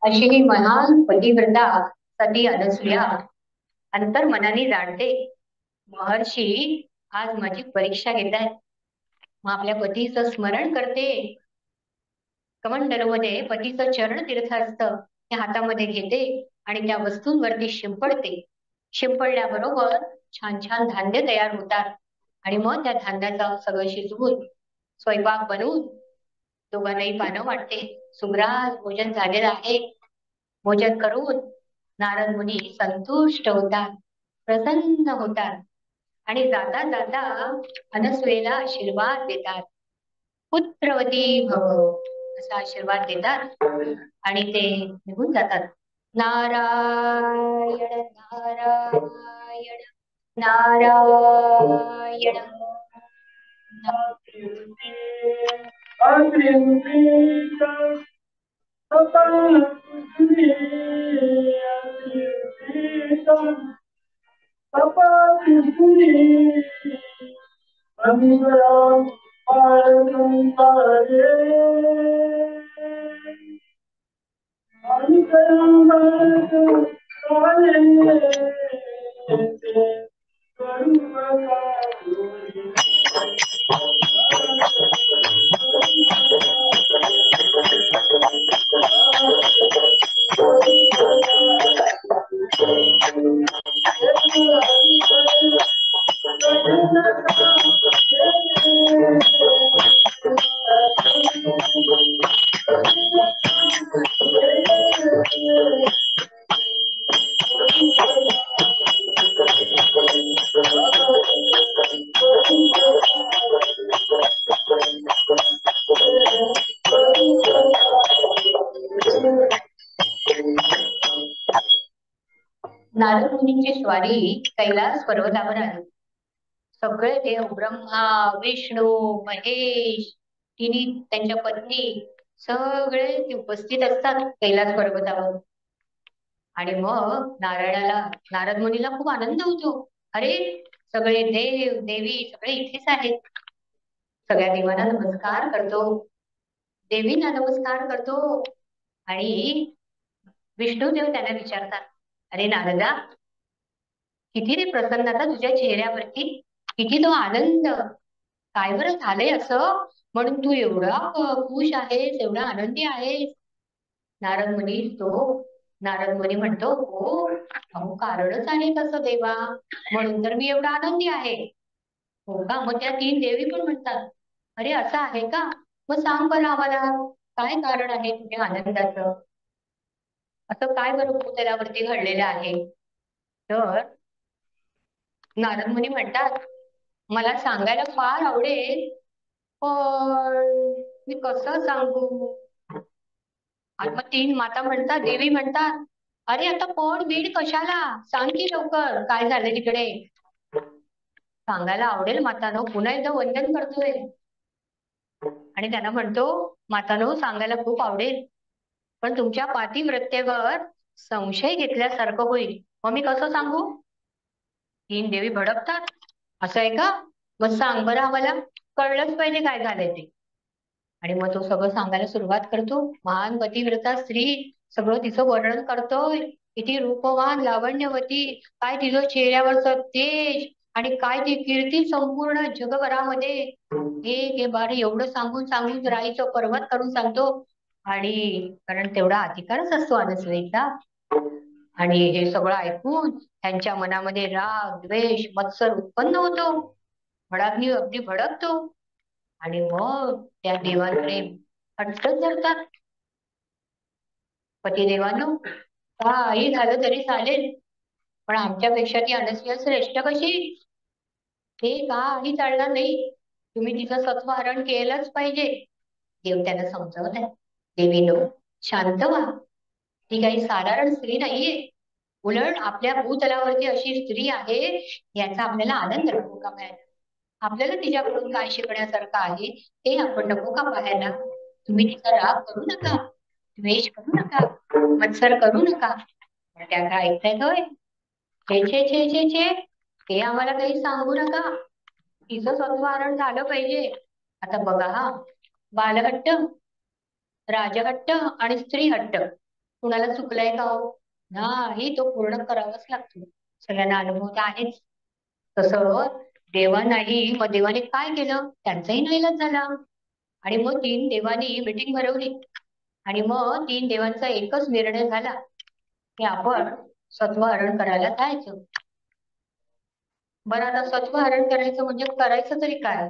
अशी ही महान पतिव्रता सती अनसूया अंतर मनाने जाणते, महर्षी आज माझी परीक्षा घेत आहेत. मग आपल्या पतीचं स्मरण करते. कमंडलूमध्ये पतीचं चरण तीर्थ असतं, ते हातामध्ये घेते आणि त्या वस्तूंवरती शिंपडते. शिंपडल्याबरोबर छान छान धान्य तयार होतात आणि मग त्या धान्याचं सगळं शिजवून स्वयंपाक बनवून दोघांनाही पानं वाटते. सुग्रास भोजन झालेलं आहे. भोजन करून नारद मुनी संतुष्ट होतात, प्रसन्न होतात आणि जाता जाता अनसुयेला आशीर्वाद देतात. पुत्रवती भव असा आशीर्वाद देतात आणि ते निघून जातात. नारायण नारायण नारायण नारद मुनींची स्वारी कैलास पर्वतावर आली. सगळे देव ब्रह्मा विष्णू महेश तिन्ही त्यांच्या पत्नी सगळे ते उपस्थित असतात कैलास पर्वतावर. आणि मग नारद मुनीला खूप आनंद होतो. अरे सगळे देव देवी सगळे इथेच आहेत. सगळ्या देवांना नमस्कार करतो, देवींना नमस्कार करतो आणि विष्णुदेव त्यांना विचारतात, अरे नारदा, किती रे प्रसन्नता तुझ्या चेहऱ्यावरती, किती तो आनंद, काय बरं झालंय असं म्हणून तू एवढा खुश आहेस, एवढा आनंदी आहेस? नारद मुनी तो नारद मुनी म्हणतो, हो अहो कारणच आहे तसं देवा, म्हणून तर मी एवढा आनंदी आहे. हो का? मग त्या तीन देवी पण म्हणतात, अरे असं आहे का? मग सांग बरं आम्हाला, काय कारण आहे तुझ्या आनंदाचं? असं काय बरं भूतलावरती घडलेलं आहे? तर नारद मुनी म्हणतात, मला सांगायला फार आवडेल, पण मी कसं सांगू? आणि मग तीन माता म्हणतात, देवी म्हणतात, अरे आता पण बीड कशाला, सांग की लवकर काय झालं तिकडे. सांगायला आवडेल मातानो, पुन्हा एकदा वंदन करतोय आणि त्यांना म्हणतो, मातानो सांगायला खूप आवडेल, पण तुमच्या पातिव्रत्येवर संशय घेतल्यासारखं होईल. मग मी कसं सांगू? तीन देवी भडकतात, असं आहे का? मग सांग बरं आम्हाला, कळलंच पाहिजे काय झालंय ते. आणि मग तो सगळं सांगायला सुरुवात करतो. महान पतिव्रता स्त्री सगळं तिचं वर्णन करतोय. किती रूपवान लावण्यवती, काय तिचं चेहऱ्यावरचं तेज आणि काय ती कीर्ती संपूर्ण जगभरामध्ये. हे बारे एवढं सांगून सांगून राईचं पर्वत करून सांगतो. आणि कारण तेवढा अधिकारच असतो अनसुयेचा. आणि हे सगळं ऐकून त्यांच्या मनामध्ये राग द्वेष मत्सर उत्पन्न होतो. भडाग्नी अगदी भडकतो आणि मग त्या देवांकडे हट्टच धरतात. पतिदेवानो, काही झालं तरी चालेल, पण आमच्यापेक्षा ती अनसुया श्रेष्ठ कशी? हे काही चालणार नाही. तुम्ही तिचं सत्वहरण केलंच पाहिजे. देव त्यांना समजावत आहे, देवीनो शांत व्हा. ती काही साधारण स्त्री नाहीये. उलट आपल्या भूतलावरती अशी स्त्री आहे याचा आपल्याला आनंद नको का पाहायला? आपल्याला तिच्याकडून काय शिकण्यासारखं आहे ते आपण नको का पाहायला? तुम्ही तिचा राग करू नका, द्वेष करू नका, मत्सर करू नका. पण त्या काय ऐकतायत होय? छे छे छे छे छे, ते आम्हाला काही सांगू नका. तिचं सत्वाहरण झालं पाहिजे. आता बघा हा, बालहट्ट, राजहट्ट आणि स्त्रीहट्ट कुणाला चुकलाय का हो? नाही, तो पूर्ण करावाच लागतो. सगळ्यांना अनुभव तर आहेच. तसं देवांनाही, मग देवाने काय केलं, त्यांचाही नाईलाज झाला. आणि मग तीन देवांनी मीटिंग भरवली. आणि मग तीन देवांचा एकच निर्णय झाला की आपण सत्वहरण करायला जायचं. बरं, आता सत्वहरण करायचं म्हणजे करायचं तरी काय?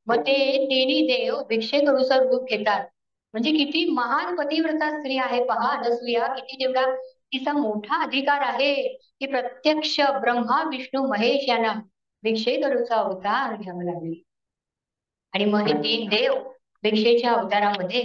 मग ते तिन्ही देव भिक्षेकरूचं रूप घेतात. म्हणजे किती महान पतिव्रता स्त्री आहे पहा अनसुया, किती तेवढा तिचा मोठा अधिकार आहे की प्रत्यक्ष ब्रह्मा विष्णू महेश यांना भिक्षेकरूचा अवतार घ्यावा लागले. आणि मग हे तीन देव भिक्षेच्या अवतारामध्ये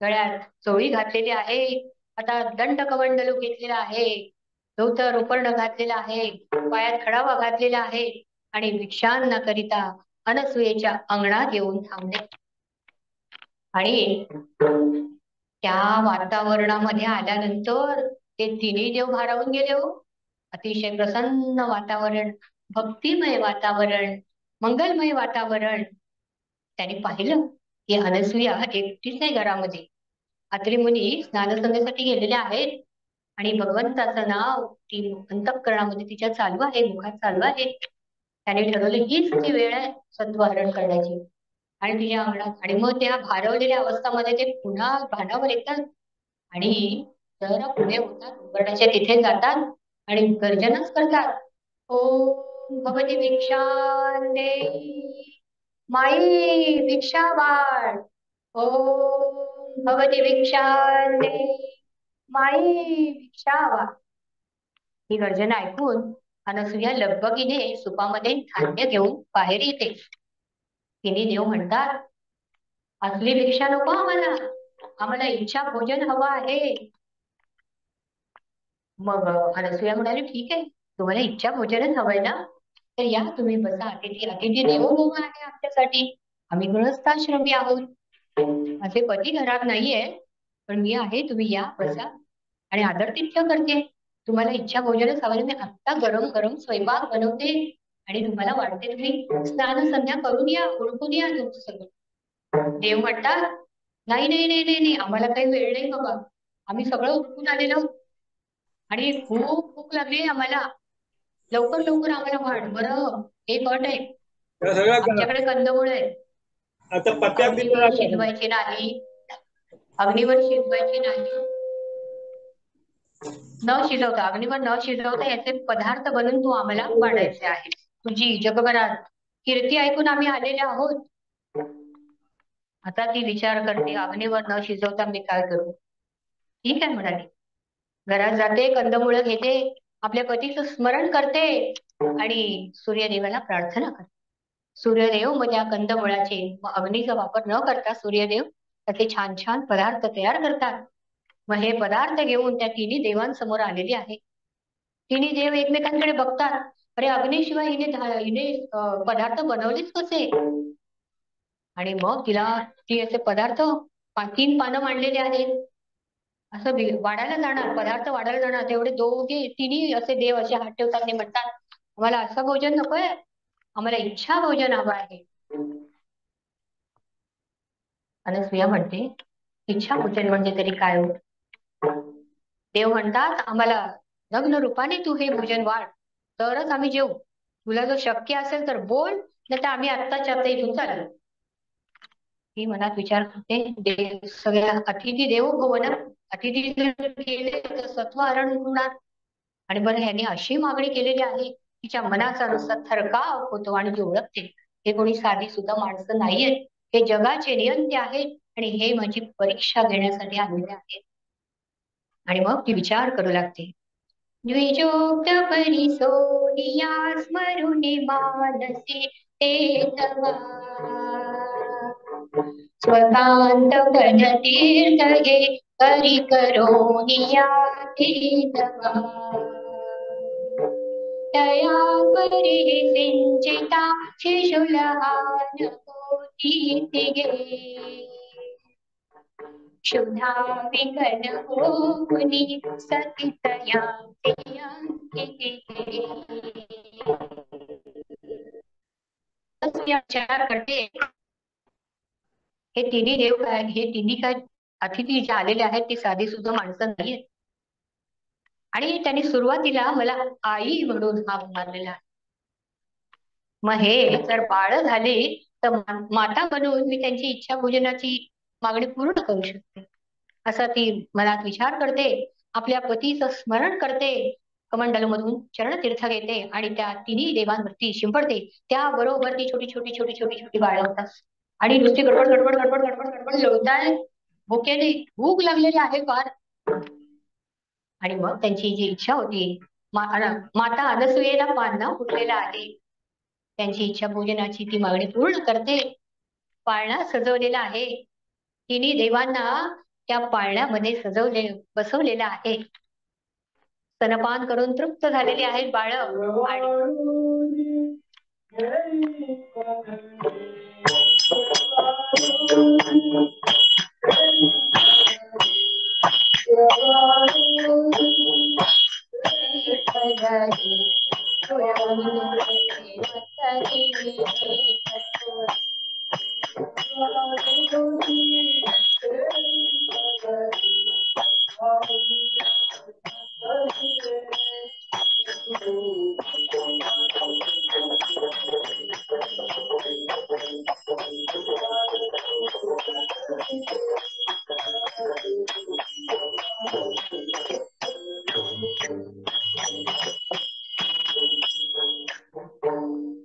गळ्यात चोळी घातलेली आहे, आता दंड कमंडलू घेतलेला आहे, धोतर उपर्ण घातलेला आहे, पायात खडावा घातलेला आहे आणि भिक्षांना करिता अनसुयेच्या अंगणात येऊन थांबले. आणि त्या वातावरणामध्ये आल्यानंतर ते तिन्ही देव भारावून गेले हो. अतिशय प्रसन्न वातावरण, भक्तिमय वातावरण, मंगलमय वातावरण. त्याने पाहिलं की अनसुया एकटीच आहे घरामध्ये. अत्री मुनी स्नानसंध्येसाठी गेलेले आहेत आणि भगवंताचं नाव ती अंतःकरणामध्ये तिच्या चालू आहे, मुखात चालू आहे. त्याने ठरवलं हीच ती वेळ आहे सत्वहरण करण्याची. आणि तिच्या अंगणात, आणि मग त्या भारवलेल्या अवस्थामध्ये ते पुन्हा भानावर येतात आणि जरा पुढे होतात, उंबरठ्याच्या तिथे जातात आणि गर्जनाच करतात. ओम भगवती भिक्षांदे, माई भिक्षा वाढ. ओम भगवती भिक्षांदे, माई भिक्षा वाढ. ही गर्जना ऐकून अनसुया लगबगीने सुपामध्ये धान्य घेऊन बाहेर येते. तिने देव म्हणतात, असली भिक्षा नको आम्हाला, आम्हाला इच्छा भोजन हवं आहे. मग अनसुया म्हणाली, ठीक आहे, तुम्हाला इच्छा भोजनच हवंय ना, तर या तुम्ही बसा. अतिथी अतिथी देवो भव आहे आमच्यासाठी, आम्ही गृहस्थाश्रमी आहोत. माझे पती घरात नाहीये, पण मी आहे, तुम्ही या बसा आणि आदरातिथ्य करते. तुम्हाला इच्छा भोजनच हवं, मी आत्ता गरम गरम स्वयंपाक बनवते आणि तुम्हाला वाटते तुम्ही स्नान संध्या करून या, उरकून या तुमचं सगळं. देव म्हणतात, नाही नाही नाही नाही नाही, आम्हाला काही वेळ नाही बाबा, आम्ही सगळं उरकून आलेलो आहोत आणि खूप भूक लागली आम्हाला, लवकर लवकर आम्हाला वाढ. बरं, एक अट आहे, त्या सगळ्या करा. आमच्याकडे कंदमुळ आहे, आता पत्त्या अग्नीवर शिजवायचे नाही, अग्नीवर शिजवायचे नाही, न शिजवता, अग्नीवर न शिजवता याचे पदार्थ बनवून तू आम्हाला वाढायचे आहे. तुझी जगभरात कीर्ती ऐकून आम्ही आलेले आहोत. आता ती विचार करते, अग्नीवर न शिजवता मी काय करू? ठीक आहे म्हणाली, घरात जाते, कंदमुळं घेते, आपल्या पतीचं स्मरण करते आणि सूर्यदेवाला प्रार्थना करते. सूर्यदेव मग त्या कंदमुळाचे, मग अग्नीचा वापर न करता सूर्यदेव त्याचे छान छान पदार्थ तयार करतात. मग हे पदार्थ घेऊन त्या तिन्ही देवांसमोर आलेली आहे. तिन्ही देव एकमेकांकडे बघतात, अरे अग्नीशिवाय हिने पदार्थ बनवलेच कसे? आणि मग तिला ती असे पदार्थ तीन पानं मांडलेले आहेत. असं वाढायला जाणार, पदार्थ वाढायला जाणार, तेवढे दोघे तिन्ही असे देव असे हात ठेवतात आणि म्हणतात, आम्हाला असं भोजन नकोय, आम्हाला इच्छा भोजन हवं आहे. अनसुया म्हणते, इच्छा भोजन म्हणजे तरी काय हो? देव म्हणतात, आम्हाला लग्न रूपाने तू हे भोजन वाढ, तरच आम्ही जेवू. तुला जर शक्य असेल तर बोल, नाही तर आम्ही आत्ताच्या आत्ता इथून चाललो. ही मनात विचार करते, देव सगळ्या अतिथी देवो भव ना, अतिथी जर गेले तर सत्वहरण होणार. आणि बरं, ह्यांनी अशी मागणी केलेली आहे, तिच्या मनाचा नुसता थरकाप होतो आणि ती ओळखते, हे कोणी साधी सुद्धा माणसं नाहीयेत, हे जगाचे नियंते आहेत आणि हे माझी परीक्षा घेण्यासाठी आलेले आहेत. आणि मग ती विचार करू लागते, द्विजोक्त परिसोनिया स्मरुनि मानसी ते तवा, स्वकांत पद तीर्थ हे करी करोनिया ते तवा, तया परी सिंचिता शिशुलहान कोटी गे. क्षुधा विकल होनी सतितया विचार करते, हे तिन्ही देव काय, हे तिन्ही काय अतिथी जे आलेले आहेत ती साधी सुद्धा माणसं नाहीये. आणि त्यांनी सुरुवातीला मला आई म्हणून हाक मारलेला आहे. मग हे जर बाळ झाली तर माता म्हणून मी त्यांची इच्छा भोजनाची मागणी पूर्ण करू शकते, असा ती मनात विचार करते. आपल्या पतीचं स्मरण करते, कमंडलमधून चरणतीर्थ घेते आणि त्या तिन्ही देवांवरती शिंपडते. त्याबरोबर ती छोटी छोटी छोटी छोटी छोटी बाळं होतात आणि नुसती गडबड गडबड गडबड गडबड गडबड लोळताय, भुकेने भूक लागलेली आहे फार. आणि मग त्यांची जी इच्छा होती, माता अनसुयेला पाळणा फुटलेला आहे, त्यांची इच्छा भोजनाची ती मागणी पूर्ण करते. पाळणा सजवलेला आहे, तिन्ही देवांना त्या पाळण्यामध्ये बसवलेलं आहे. स्तनपान करून तृप्त झालेली आहेत बाळ.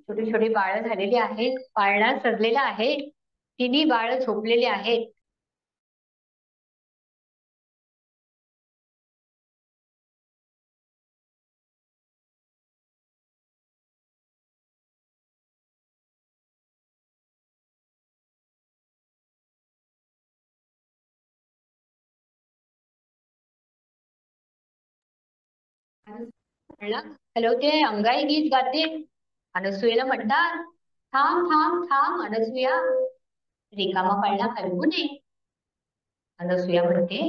छोटी छोटी बाळ झालेली आहेत, पाळणा सजलेला आहे, तिन्ही बाळ झोपलेली आहेत. हॅलो, ते अंगाई गीत गाते. अनसुयेला म्हणतात, थांब थांब थांब अनसुया, रिकामा पाळणा हलवू नये. अनसुया म्हणते,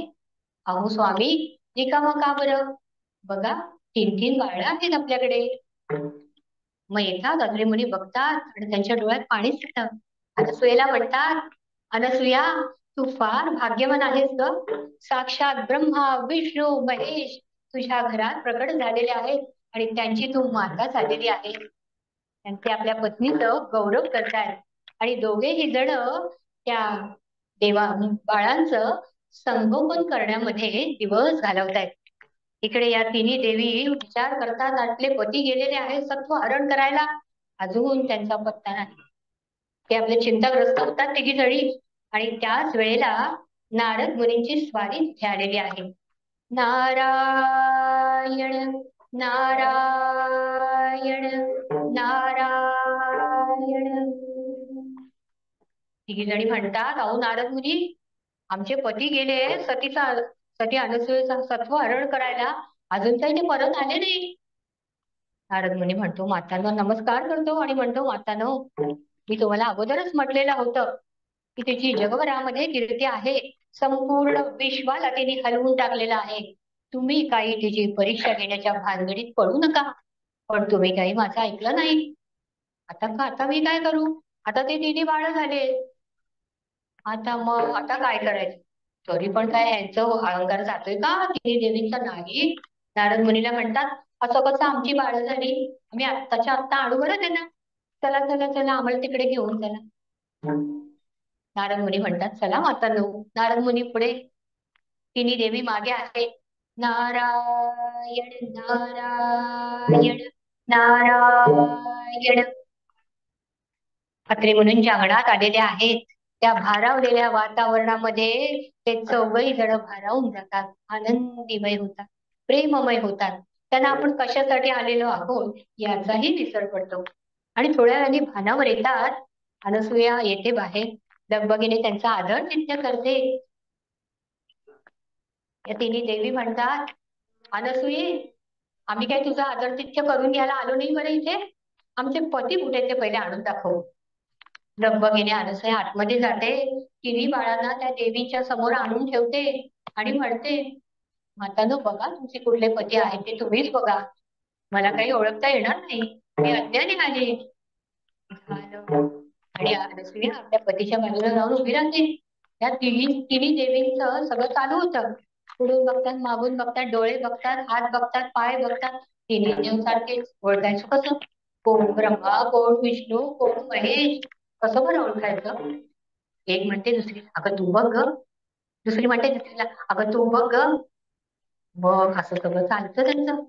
अहो स्वामी, रिकामा का बरं? बघा, तीन तीन बाळं आहेत आपल्याकडे. मग येतात अत्रे मुनी बघतात आणि त्यांच्या डोळ्यात पाणी सुटतं. अनसुयेला म्हणतात, अनसुया, तू फार भाग्यवान आहेस ग. साक्षात ब्रह्मा विष्णू महेश तुझ्या घरात प्रकट झालेले आहेत आणि त्यांची तू माता झालेली आहे. ते आपल्या पत्नीचं गौरव करतायत आणि दोघेही जण त्या देवा बाळांचं संगोपन करण्यामध्ये दिवस घालवतायत. इकडे या तिन्ही देवी विचार करतात, आपले पती गेलेले आहेत सत्व हरण करायला, अजून त्यांचा पत्ता नाही. ते आपले चिंताग्रस्त होतात तिघी जणी. आणि त्याच वेळेला नारद मुनींची स्वारी तिथे आलेली आहे. नारायण नारायण नारायण. तिघी जणी म्हणतात, अहो नारद मुनी, आमचे पती गेले सती अनसुयेचा सत्व हरण करायला, अजून काही ते परत आले नाही. नारद मुनी म्हणतो, मातांना नमस्कार करतो आणि म्हणतो, मातांनो, मी तुम्हाला अगोदरच म्हटलेलं होतं की तिची जगभरामध्ये कीर्ती आहे, संपूर्ण विश्वाला तिने हलवून टाकलेलं आहे. तुम्ही काही तिची परीक्षा घेण्याच्या भानगडीत पडू नका. पण तुम्ही काही माझं ऐकलं नाही. आता मी काय करू? आता ते तिन्ही बाळ झाले, आता काय करायचं? तरी पण काय यांचं अहंकार जातोय का तिन्ही देवींचा? नाही. नारद मुनीला म्हणतात, असं कसं आमची बाळ झाली? आम्ही आत्ताच्या आत्ता आणू बरं त्यांना. चला चला चला, आम्हाला तिकडे घेऊन चला. नारद मुनी म्हणतात, चला मातांनो. नारद मुनी पुढे, तिन्ही देवी मागे आहे. नारायण नारायण नारायण. अत्रे मुनींच्या अंगणात आलेले आहेत. त्या भारावलेल्या वातावरणामध्ये ते चौघही जण भारावून जातात, आनंदीमय होतात, प्रेममय होतात. त्यांना आपण कशासाठी आलेलो आहोत याचाही विसर पडतो. आणि थोड्या वेळाने भानावर येतात. अनसुया येते बाहेर, लगबगीने त्यांचा आदर नित्य करते. या तिन्ही देवी म्हणतात, अनसुये, आम्ही काय तुझं आदरातिथ्य करून घ्यायला आलो नाही बरं इथे. आमचे पती कुठे ते पहिले आणून दाखव. लगबगीने अनसूया आतमध्ये जाते. तिन्ही बाळांना त्या देवीच्या समोर आणून ठेवते आणि म्हणते, मातानो बघा तुमचे कुठले पती आहेत ते तुम्हीच बघा. मला काही ओळखता येणार नाही. मी अज्ञानी आहे. झालं. आणि अनसूया आपल्या पतीच्या बाजूला जाऊन उभी राहते. त्या तिन्ही तिन्ही देवींचं सगळं चालू होतं. पुढून बघतात, मागून बघतात, डोळे बघतात, हात बघतात, पाय बघतात. तिन्ही देव सारखेच. ओळखायचं कसं? कोण ब्रह्मा, कोण विष्णू, कोण महेश, कसं बरं ओळखायचं? एक म्हणते दुसरी, अगं तू बघ ग. दुसरी म्हणते तिसरीला, अगं तू बघ ग. मग असं सगळं चालतं त्यांचं.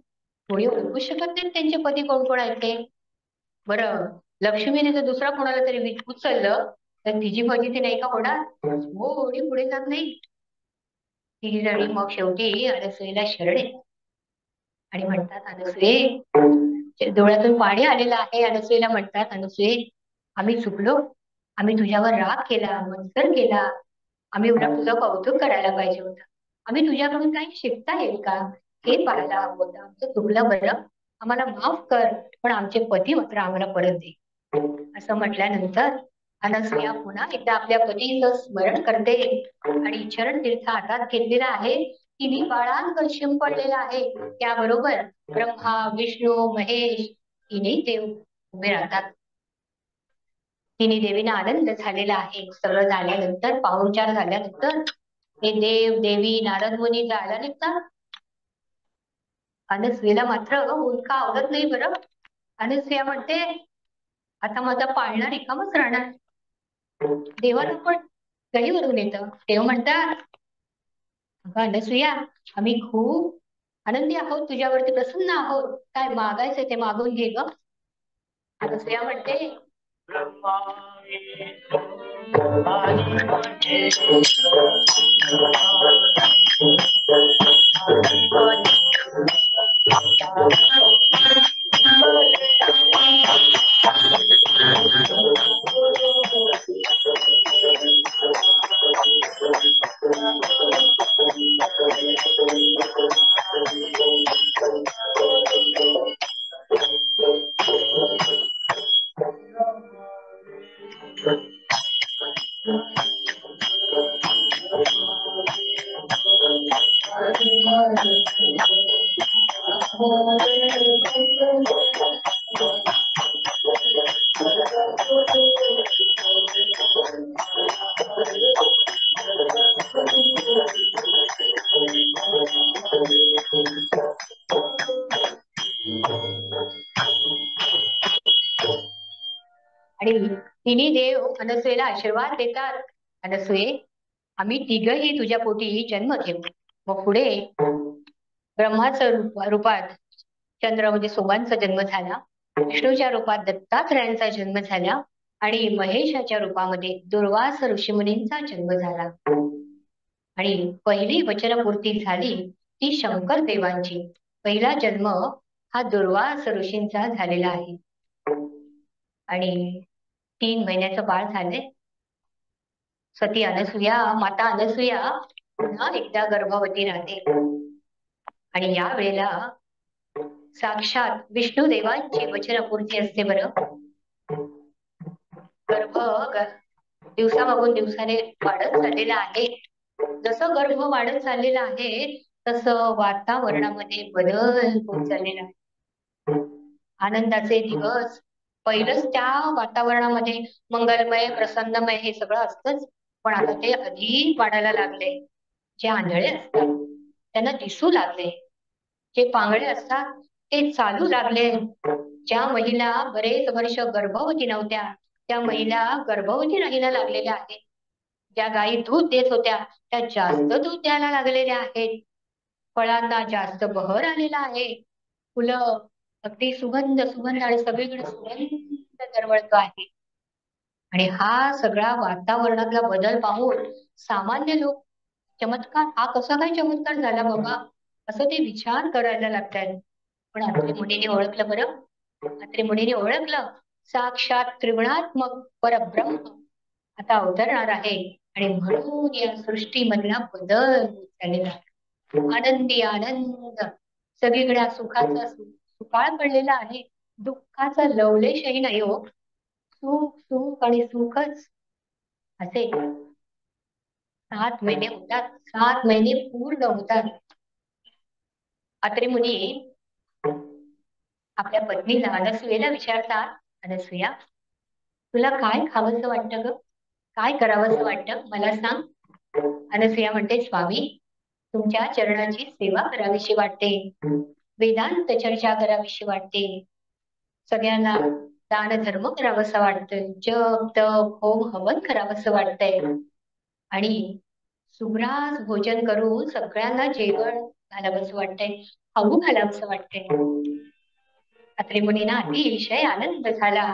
कोणी ओळखू शकत नाहीत त्यांचे पती कोण कोण आहेत ते. बरं, लक्ष्मीने जर दुसरा कोणाला तरी उचललं तर तिची फजिती नाही का होणार? थोडी पुढे जात नाही. ती जणी मग शेवटी अनसूयेला शरण येतात आणि म्हणतात, अनसूये, डोळ्यातून पाणी आलेलं आहे. अनसूयेला म्हणतात, अनसूये, आम्ही चुकलो. आम्ही तुझ्यावर राग केला, मत्सर केला. आम्ही उलट तुझं कौतुक करायला पाहिजे होतं. आम्ही तुझ्याकडून काही शिकता येईल का हे पाहायला हवं होतं. आमचं चुकलं बरं. आम्हाला माफ कर, पण आमचे पती मात्र आम्हाला परत दे. असं म्हटल्यानंतर अनसूया पुन्हा एकदा आपल्या पतीचं स्मरण करते आणि चरण तीर्थ हातात घेतलेला आहे. तिन्ही बाळांवर शिंपडलेला आहे. त्याबरोबर ब्रह्मा, विष्णू, महेश तिन्ही देव उभे राहतात. तिन्ही देवींना आनंद झालेला आहे. सगळं झाल्यानंतर, पाहुणचार झाल्यानंतर हे देव देवी नारद मुनी जायला निघतात. अनसूयेला मात्र उल्का आवडत नाही बरं. अनसूया म्हणते, आता माझा पाळणा रिकामच राहणार. देवाला पण गहीवरून येतं. देव म्हणतात, अगं अनसूया, आम्ही खूप आनंदी आहोत, तुझ्यावरती प्रसन्न आहोत. काय मागायचंय ते मागून घे ग. अनसूया म्हणते, आणि तिन्ही देव अनसूयेला आशीर्वाद देतात. अनसूये, आम्ही तिघही तुझ्या पोटी जन्म घेऊ. मग पुढे ब्रह्माचं रूपात चंद्र म्हणजे सोमांचा जन्म झाला. विष्णूच्या रूपात दत्तात्रयांचा जन्म झाला आणि महेशाच्या रूपामध्ये दुर्वास ऋषीमुनींचा जन्म झाला. आणि पहिली वचनपूर्ती झाली ती शंकर देवांची. पहिला जन्म हा दुर्वास ऋषींचा झालेला आहे. आणि 3 महिन्याचं बाळ झाले. सती अनसूया, माता अनसूया पुन्हा एकदा गर्भवती राहते. आणि या वेळेला साक्षात विष्णुदेवांची वचनपूर्ती असते बरं. गर्भ दिवसामागून दिवसाने वाढत चाललेला आहे. जसं गर्भ वाढत चाललेला आहे तसं वातावरणामध्ये बदल होत चाललेला आहे. आनंदाचे दिवस, पहिलंच त्या वातावरणामध्ये मंगलमय, प्रसन्नमय हे सगळं असतंच, पण आता ते अधिक वाढायला लागले. जे आंधळे असतात त्यांना दिसू लागले. जे पांगळे असतात ते चालू लागले. ज्या महिला बरेच वर्ष गर्भवती नव्हत्या त्या महिला गर्भवती राहायला लागलेल्या आहेत. ज्या गायी दूध देत होत्या त्या जास्त दूध द्यायला लागलेल्या आहेत. फळांना जास्त बहर आलेला आहे. फुलं अगदी सुगंध सुगंध आणि सगळीकडे सुगंध दरवळतो आहे. आणि हा सगळा वातावरणातला बदल पाहून सामान्य लोक, चमत्कार हा कसा काय चमत्कार झाला बाबा असं ते विचार करायला लागतात. पण अत्रे मुनीने ओळखलं बरं. अत्रे मुनीने ओळखलं, साक्षात त्रिगुणात्मक परब्रह्म आता अवतरणार आहे. आणि म्हणून या सृष्टीमधला बदल झालेला आहे. आनंदी आनंद, सगळीकडे सुखाचा सुकाळ पडलेला आहे. दुःखाचा लवलेशही नाही हो. सुख सुख आणि सुखच असे 7 महिने होतात. 7 महिने पूर्ण होतात. अत्रे मुनी आपल्या पत्नीला अनसूयेला विचारतात, अनसूया तुला काय खावंसं वाटतं ग? काय करावंसं वाटतं मला सांग. अनसूया म्हणते, स्वामी तुमच्या चरणाची सेवा करावीशी वाटते, वेदांत चर्चा करावीशी वाटते, सगळ्यांना दान धर्म करावंसं वाटतं, जप तप होम हवन करावंसं वाटतंय आणि सुग्रास भोजन करून सगळ्यांना जेवण घालावंसं वाटतंय, खाऊ घालावंसं वाटतंय. अत्रे मुनींना अतिशय आनंद झाला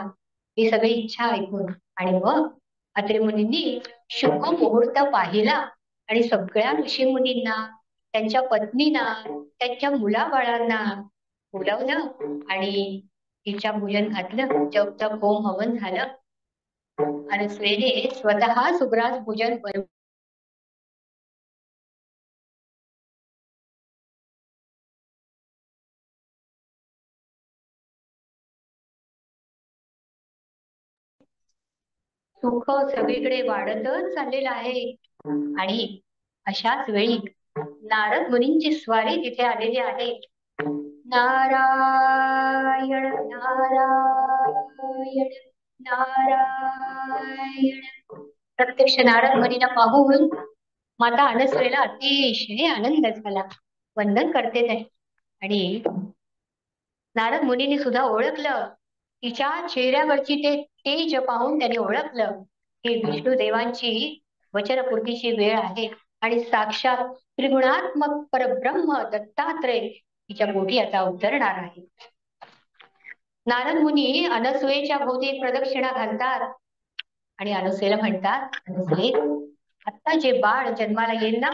ही सगळी इच्छा ऐकून. आणि मग अत्रे मुनींनी शुभ मुहूर्त पाहिला आणि सगळ्या ऋषी मुनींना, त्यांच्या पत्नींना, त्यांच्या मुलाबाळांना बोलावलं आणि तिच्या भोजन घातलं, जप तप होम हवन झालं. आणि स्वेने स्वतः सुग्रास भोजन बनवून सुख सगळीकडे वाढतच चाललेलं आहे. आणि अशाच वेळी नारद मुनींची स्वारी तिथे आलेली आहे. नारायण नारायण नारायण. प्रत्यक्ष नारद मुनींना पाहून माता अनसूयेला अतिशय आनंद झाला. वंदन करते ते. आणि नारद मुनींनी सुद्धा ओळखलं, तिच्या चेहऱ्यावरची ते तेज पाहून त्यांनी ओळखलं की विष्णुदेवांची वचनपूर्तीची वेळ आहे आणि साक्षात त्रिगुणात्मक परब्रह्म दत्तात्रय तिच्या पोटी आता अवतरणार आहे. नारद मुनी अनसूयेच्या भोवती प्रदक्षिणा घालतात आणि अनसूयेला म्हणतात, अनसूये आता जे बाळ जन्माला येईल ना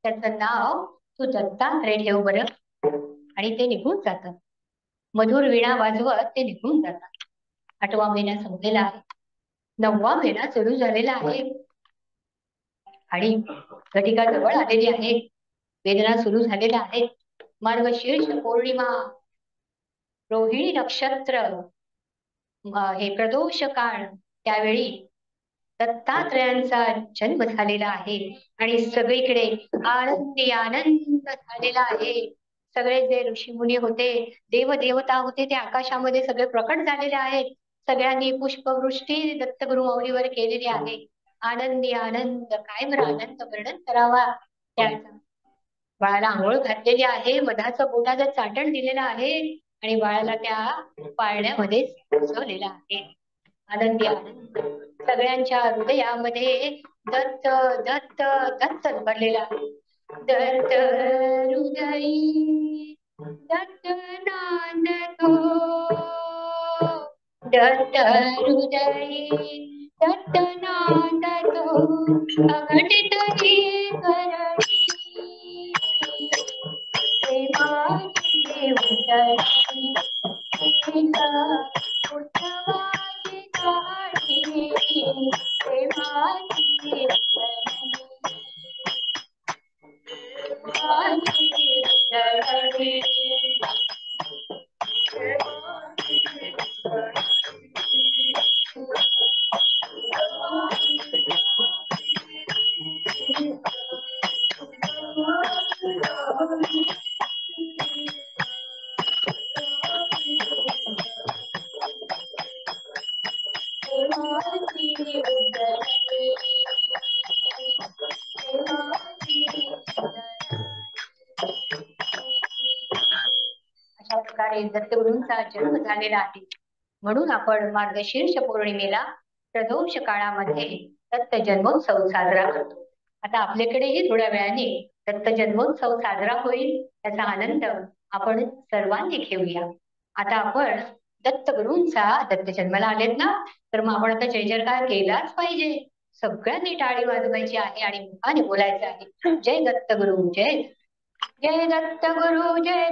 त्याचं नाव तू दत्तात्रय ठेव बरं. आणि ते निघून जातात. मधुर वीणा वाजवत ते निघून जातात. 8वा महिना संपलेला आहे. 9वा महिना सुरू झालेला आहे आणि घटिका जवळ आलेली आहे. वेदना सुरू झालेल्या आहेत. मार्गशीर्ष पौर्णिमा, रोहिणी नक्षत्र, हे प्रदोष काळ, त्यावेळी दत्तात्रयांचा जन्म झालेला आहे आणि सगळीकडे आनंदी आनंद झालेला आहे. सगळे जे ऋषीमुनी होते, देव देवता होते, ते आकाशामध्ये सगळे प्रकट झालेले आहेत. सगळ्यांनी पुष्पवृष्टी दत्तगुरु माऊलीवर केलेली आहे. आनंदी आनंद, काय बरं आनंद वर्णन करावा. त्याचा बाळाला आंघोळ घातलेली आहे, मधाचं बोटाचं चाटण दिलेलं आहे आणि बाळाला त्या पाळण्यामध्ये बसवलेलं आहे. आनंदी आनंद सगळ्यांच्या हृदयामध्ये दत्त दत्त दत्त भरलेला आहे. दत्त हृदयी दत्त नांदतो, दत्त हृदयी दत्त नांदतो, अघटित ही करणी प्रेमाची उतरणी उत्सवाची गाणी प्रेमाची उतरणी. अशा प्रकारे दत्तगुरूंचा जन्म झालेला आहे. म्हणून आपण मार्गशीर्ष पौर्णिमेला प्रदोष काळामध्ये दत्त जन्मोत्सव साजरा करतो. आता आपल्याकडेही थोड्या वेळाने दत्त जन्मोत्सव साजरा होईल, त्याचा आनंद आपण सर्वांनी घेऊया. आता आपण दत्तगुरूंचा, दत्त जन्माला आलेत ना, तर मग आपण आता जय जयकार केलाच पाहिजे. सगळ्यांनी टाळी वाजवायची आहे आणि मुखाने बोलायचं आहे, जय दत्तगुरु जय. जय दत्तगुरु जय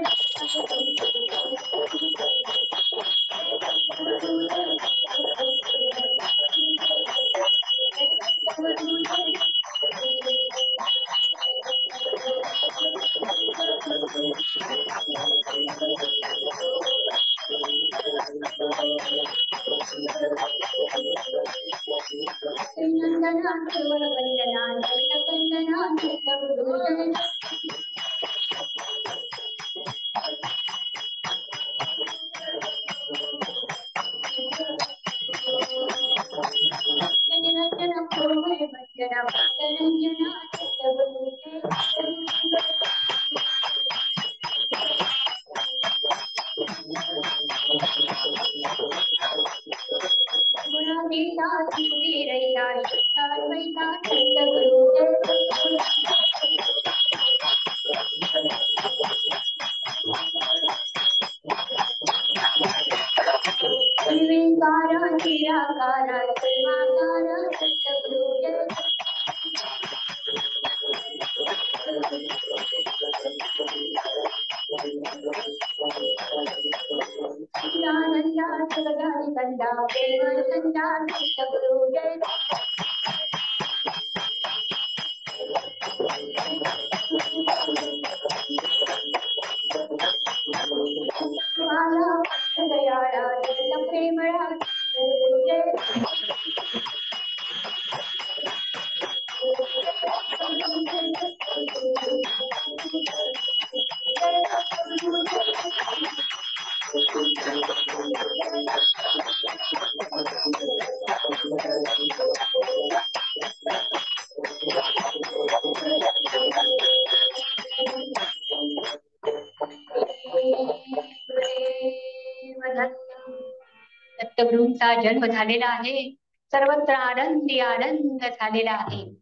दत्तगुरूंचा जन्म झालेला आहे. सर्वत्र आनंदी आनंद झालेला आहे.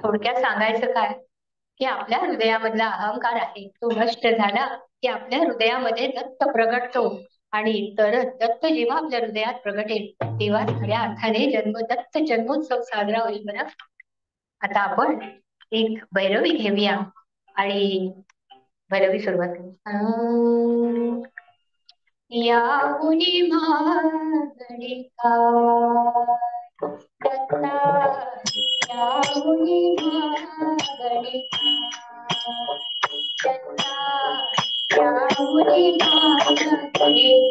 थोडक्यात सांगायचं काय की आपल्या हृदयामधला अहंकार आहे तो नष्ट झाला की आपल्या हृदयामध्ये दत्त प्रगटतो आणि तरच दत्त जेव्हा आपल्या हृदयात प्रगटेल तेव्हा खऱ्या अर्थाने दत्त जन्मोत्सव साजरा होईल. बरं, आता आपण एक भैरवी घेऊया आणि भैरवी सुरुवात करू. या मुनी महागणिका दत्ता, या मुनी महागणिका दत्ता, या मुनी महागणिका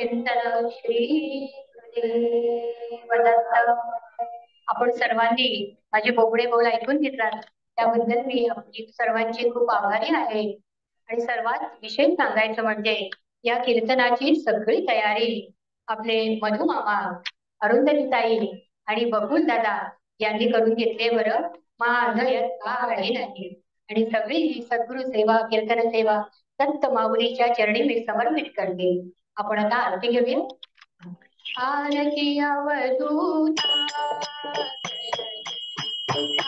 चिंतन श्री गुरुदेव दत्त. आपण सर्वांनी माझे बोबडे बोल ऐकून घेतलात त्याबद्दल मी आपली सर्वांची खूप आभारी आहे. आणि सर्वात विशेष सांगायचं म्हणजे या कीर्तनाची सगळी तयारी आपले मधु मामा, अरुंधती ताई आणि बकुल दादा यांनी करून घेतले. बरं, माझं यात काही नाही. आणि सगळी ही सद्गुरु सेवा, कीर्तन सेवा संत माऊलीच्या चरणी मी समर्पित करते. आपण आता आरती घेऊया. आरती अवधूता,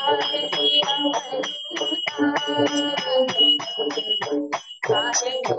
आरती अवधूता, आरती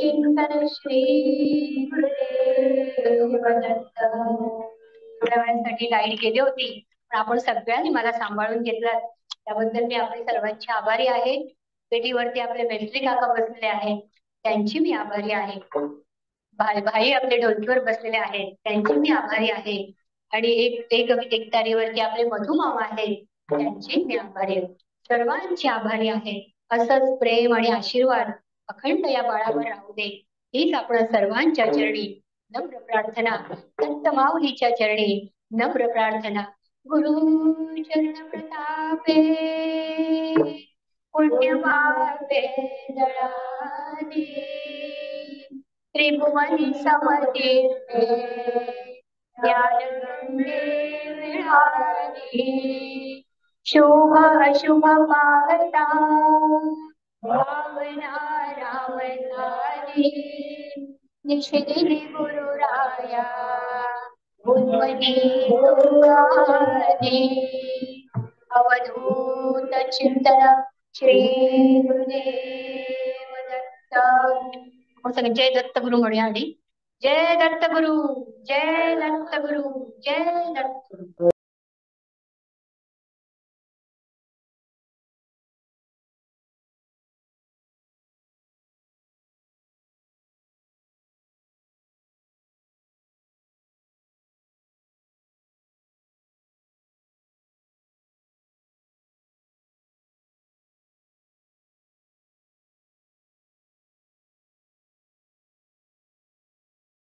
चिंतन श्री गुरुदेव दत्त. थोड्या वेळासाठी लाईट गेली होती पण आपण सगळ्यांनी मला सांभाळून घेतलं त्याबद्दल मी आपले सर्वांची आभारी आहे. पेटीवरती आपले मेस्त्री काका बसलेले आहेत त्यांची मी आभारी आहे. भाई आपले ढोलकीवर बसलेले आहेत त्यांची मी आभारी आहे. आणि एक तारीवरती आपले मधु मामा आहेत त्यांची मी आभारी आहे. सर्वांची आभारी आहे. असंच प्रेम आणि आशीर्वाद अखंड या बाळावर राहू दे हीच आपण सर्वांच्या चरणी नम्र प्रार्थना. संत माऊलीच्या चरणी नम्र प्रार्थना. गुरु चरण प्रतापे पुण्यवापे दळानी त्रिभुवनी समतीर्थे ज्ञानगंगे विहारी शुभ अशुभ पाहता भावना राम झाली निशिदिनी गुरुराया गुणमती तुझी अवधूत चिंतन श्री गुरुदेव दत्त. आपण सगळे जय दत्त गुरु म्हणूया आधी. जय दत्त गुरु, जय दत्त गुरु, जय दत्त गुरु.